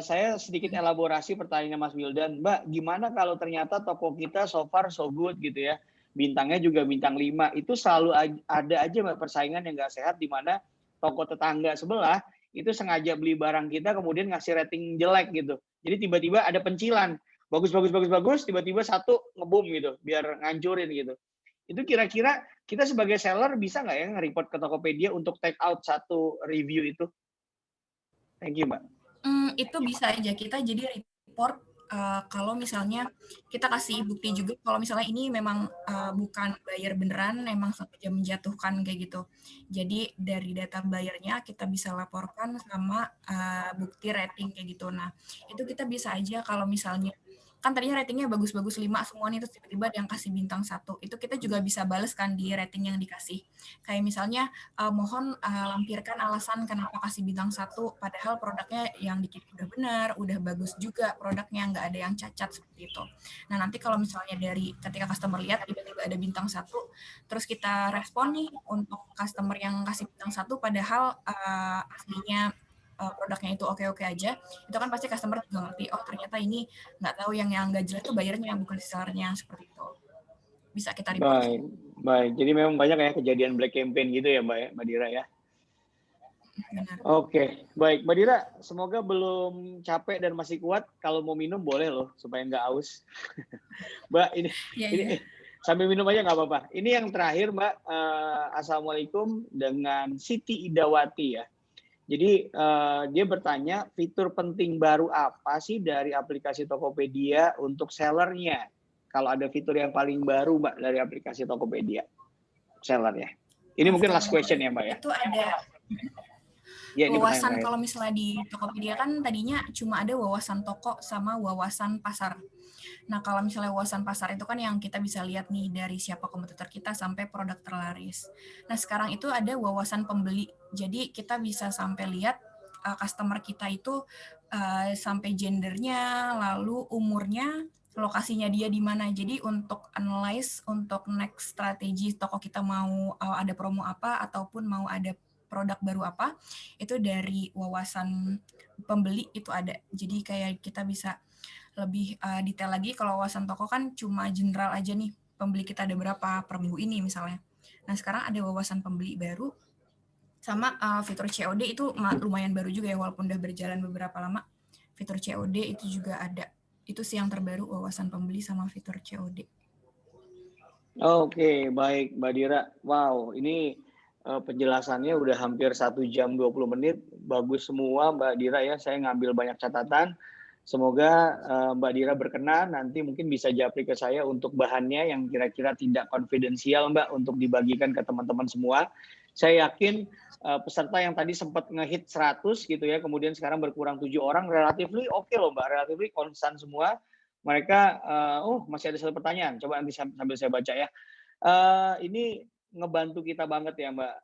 saya sedikit elaborasi pertanyaannya Mas Wildan. Mbak, gimana kalau ternyata toko kita so far so good gitu ya, bintangnya juga bintang 5, itu selalu ada aja Mbak persaingan yang nggak sehat, di mana toko tetangga sebelah itu sengaja beli barang kita kemudian ngasih rating jelek gitu. Jadi tiba-tiba ada pencilan, bagus, tiba-tiba satu ngebum gitu, biar ngancurin gitu. Itu kira-kira kita sebagai seller bisa nggak ya nge-report ke Tokopedia untuk take out satu review itu? Thank you, Mbak. Itu bisa aja kita jadi report kalau misalnya kita kasih bukti juga kalau misalnya ini memang bukan buyer beneran, emang sengaja menjatuhkan kayak gitu. Jadi dari data buyernya kita bisa laporkan sama bukti rating kayak gitu. Nah, itu kita bisa aja kalau misalnya kan tadinya ratingnya bagus-bagus 5 semua nih, terus tiba-tiba ada yang kasih bintang 1. Itu kita juga bisa bales kan di rating yang dikasih. Kayak misalnya mohon lampirkan alasan kenapa kasih bintang 1, padahal produknya yang dikirim udah benar, udah bagus juga produknya, nggak ada yang cacat seperti itu. Nah, nanti kalau misalnya dari ketika customer lihat tiba-tiba ada bintang 1, terus kita respon nih untuk customer yang kasih bintang 1 padahal aslinya produknya itu oke-oke aja, itu kan pasti customer juga ngerti, oh ternyata ini nggak tahu yang nggak jelas itu bayarnya, bukan sellernya, seperti itu. Bisa kita report. Baik. Jadi memang banyak ya kejadian black campaign gitu ya Mbak Dira ya? Benar. Oke, baik. Mbak Dira, semoga belum capek dan masih kuat. Kalau mau minum boleh loh, supaya nggak aus. Mbak, ini sambil minum aja nggak apa-apa. Ini yang terakhir Mbak, Assalamualaikum, dengan Siti Idawati ya. Jadi dia bertanya, fitur penting baru apa sih dari aplikasi Tokopedia untuk sellernya? Kalau ada fitur yang paling baru Mbak dari aplikasi Tokopedia, sellernya. Ini mungkin last question ya Mbak ya? Itu ada wawasan, kalau misalnya di Tokopedia kan tadinya cuma ada wawasan toko sama wawasan pasar. Nah, kalau misalnya wawasan pasar itu kan yang kita bisa lihat nih dari siapa kompetitor kita sampai produk terlaris. Nah, sekarang itu ada wawasan pembeli. Jadi kita bisa sampai lihat customer kita itu sampai gendernya, lalu umurnya, lokasinya dia di mana. Jadi untuk analyze, untuk next strategi toko kita mau ada promo apa ataupun mau ada produk baru apa, itu dari wawasan pembeli itu ada. Jadi kayak kita bisa lebih detail lagi. Kalau wawasan toko kan cuma general aja nih, pembeli kita ada berapa per minggu ini misalnya. Nah, sekarang ada wawasan pembeli baru, sama fitur COD itu lumayan baru juga ya, walaupun udah berjalan beberapa lama. Fitur COD itu juga ada. Itu sih yang terbaru, wawasan pembeli sama fitur COD. Oke, baik Mbak Dira. Wow, ini penjelasannya udah hampir 1 jam 20 menit. Bagus semua Mbak Dira ya, saya ngambil banyak catatan. Semoga Mbak Dira berkenan, nanti mungkin bisa japri ke saya untuk bahannya yang kira-kira tidak konfidensial Mbak, untuk dibagikan ke teman-teman semua. Saya yakin peserta yang tadi sempat ngehit 100 gitu ya, kemudian sekarang berkurang 7 orang, relatively oke loh Mbak, relatively konstan semua. Mereka, masih ada 1 pertanyaan, coba nanti sambil saya baca ya. Ini ngebantu kita banget ya Mbak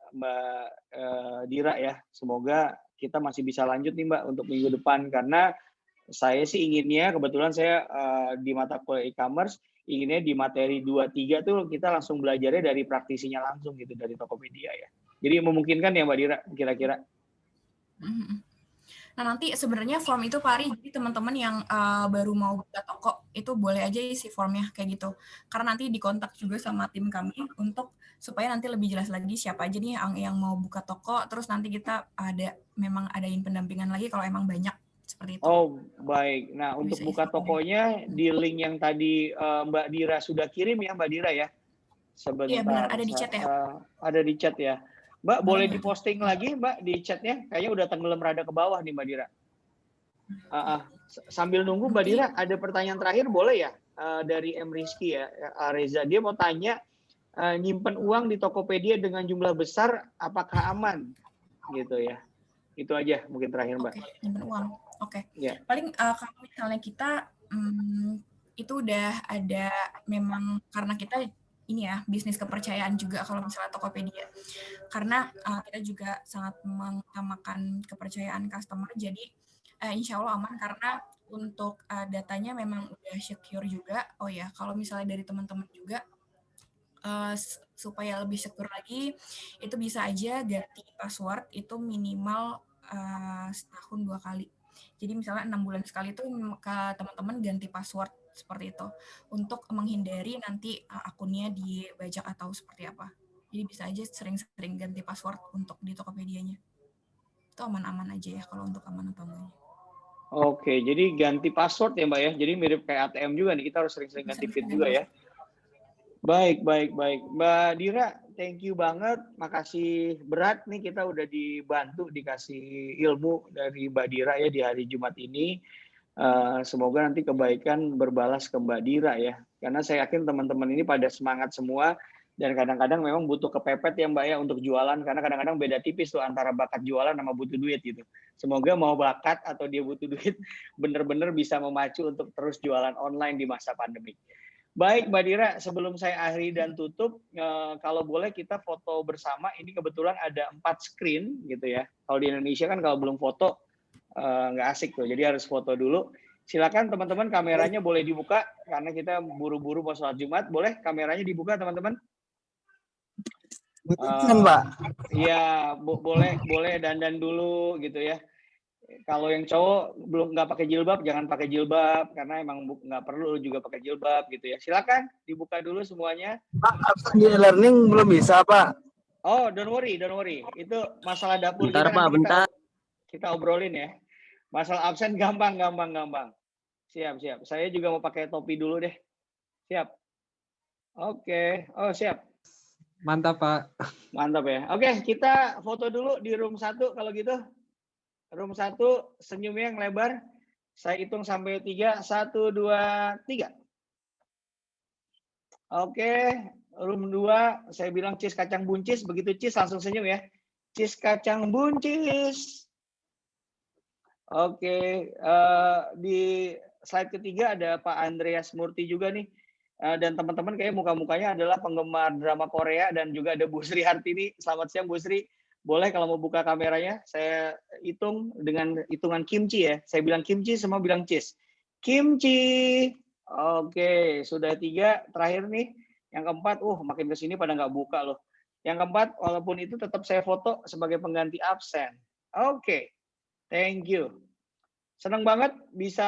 Dira ya. Semoga kita masih bisa lanjut nih Mbak untuk minggu depan, karena saya sih inginnya, kebetulan saya di mata kuliah e-commerce, inginnya di materi 2-3 tuh kita langsung belajarnya dari praktisinya langsung gitu, dari Tokopedia ya. Jadi memungkinkan ya Mbak Dira kira-kira? Nah, nanti sebenarnya form itu Pak Ari, jadi teman-teman yang baru mau buka toko itu boleh aja isi formnya kayak gitu. Karena nanti dikontak juga sama tim kami untuk supaya nanti lebih jelas lagi siapa aja nih yang mau buka toko, terus nanti kita memang adain pendampingan lagi kalau emang banyak, seperti itu. Oh, baik. Nah, untuk buka tokonya di link yang tadi Mbak Dira sudah kirim ya Mbak Dira ya? Sebentar. Iya benar, ada di chat ya. Ada di chat ya. Mbak, boleh diposting lagi Mbak di chatnya? Kayaknya udah tenggelam rada ke bawah nih Mbak Dira. Sambil nunggu Mbak Dira, ada pertanyaan terakhir boleh ya? Dari M. Rizky ya, Reza. Dia mau tanya, nyimpen uang di Tokopedia dengan jumlah besar, apakah aman? Gitu ya. Itu aja mungkin terakhir Mbak. Oke, nyimpen uang. Oke. Ya. Paling kalau misalnya kita itu udah ada, memang karena kita ini ya bisnis kepercayaan juga kalau misalnya Tokopedia, karena kita juga sangat mengutamakan kepercayaan customer, jadi insya Allah aman karena untuk datanya memang udah secure juga. Oh ya, kalau misalnya dari teman-teman juga supaya lebih secure lagi, itu bisa aja ganti password itu minimal setahun 2 kali. Jadi misalnya 6 bulan sekali itu teman-teman ganti password seperti itu untuk menghindari nanti akunnya dibajak atau seperti apa. Jadi bisa aja sering-sering ganti password untuk di Tokopedia-nya. Itu aman-aman aja ya kalau untuk aman atau enggaknya. Oke, jadi ganti password ya Mbak ya. Jadi mirip kayak ATM juga nih, kita harus sering-sering ganti PIN juga ya. Baik. Mbak Dira, thank you banget. Makasih berat nih kita udah dibantu, dikasih ilmu dari Mbak Dira ya di hari Jumat ini. Semoga nanti kebaikan berbalas ke Mbak Dira ya. Karena saya yakin teman-teman ini pada semangat semua. Dan kadang-kadang memang butuh kepepet ya Mbak ya untuk jualan. Karena kadang-kadang beda tipis tuh antara bakat jualan sama butuh duit gitu. Semoga mau bakat atau dia butuh duit benar-benar bisa memacu untuk terus jualan online di masa pandemi. Baik Mbak Dira, sebelum saya akhiri dan tutup, kalau boleh kita foto bersama. Ini kebetulan ada 4 screen gitu ya. Kalau di Indonesia kan kalau belum foto nggak asik tuh, jadi harus foto dulu. Silakan teman-teman, kameranya boleh dibuka karena kita buru-buru mau sholat Jumat. Boleh kameranya dibuka teman-teman? Mbak. Iya, boleh dandan dulu gitu ya. Kalau yang cowok belum nggak pakai jilbab, jangan pakai jilbab karena emang nggak perlu juga pakai jilbab gitu ya. Silakan dibuka dulu semuanya. Pak, absen di learning belum bisa Pak. Oh, don't worry. Itu masalah dapur Bentar, kita Pak, nanti bentar. kita obrolin ya. Masalah absen gampang. Siap. Saya juga mau pakai topi dulu deh. Siap. Oke. Oh, siap. Mantap, Pak. Mantap ya. Oke, kita foto dulu di room 1 kalau gitu. Room 1, senyumnya yang lebar. Saya hitung sampai 3. 1, 2, 3. Oke, room 2, saya bilang cheese kacang buncis. Begitu cheese langsung senyum ya. Cheese kacang buncis. Oke, di slide ketiga ada Pak Andreas Murti juga nih. Dan teman-teman kayak muka-mukanya adalah penggemar drama Korea dan juga ada Bu Sri Hartini. Selamat siang Bu Sri. Boleh kalau mau buka kameranya, saya hitung dengan hitungan kimchi ya. Saya bilang kimchi, semua bilang cheese. Kimchi. Oke, sudah 3. Terakhir nih, yang keempat, makin kesini pada nggak buka loh. Yang keempat, walaupun itu tetap saya foto sebagai pengganti absen. Oke, thank you. Senang banget bisa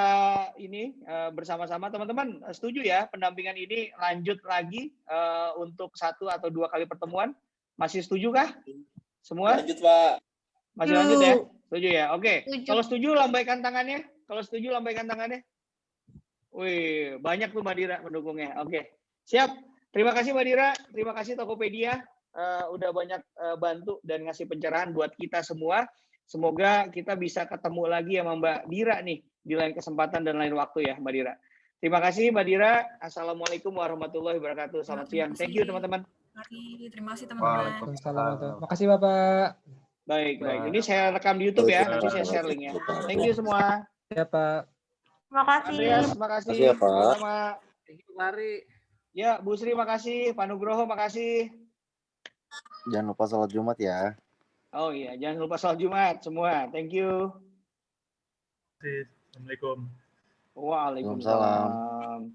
ini bersama-sama teman-teman. Setuju ya pendampingan ini lanjut lagi untuk 1 atau 2 kali pertemuan? Masih setuju kah? Semua? Lanjut, Pak. Masih lanjut ya? Setuju ya? Oke. Setuju. Kalau setuju lambaikan tangannya. Wih, banyak tuh Mbak Dira pendukungnya. Oke. Siap. Terima kasih Mbak Dira. Terima kasih Tokopedia. Udah banyak bantu dan ngasih pencerahan buat kita semua. Semoga kita bisa ketemu lagi sama Mbak Dira nih di lain kesempatan dan lain waktu ya Mbak Dira. Terima kasih Mbak Dira. Assalamualaikum warahmatullahi wabarakatuh. Selamat siang. Thank you teman-teman. Terima kasih teman-teman. Waalaikumsalam. Makasih Bapak. Baik. Ini saya rekam di YouTube ya. Nanti saya share linknya. Thank you semua. Ya, Pak. Terima kasih. Andreas, makasih. Makasih ya, Pak. Sama-sama. Thank you, Mari. Ya, Bu Sri makasih. Pak Nugroho makasih. Jangan lupa sholat Jumat ya. Oh iya, jangan lupa sholat Jumat semua. Thank you. Assalamualaikum. Waalaikumsalam.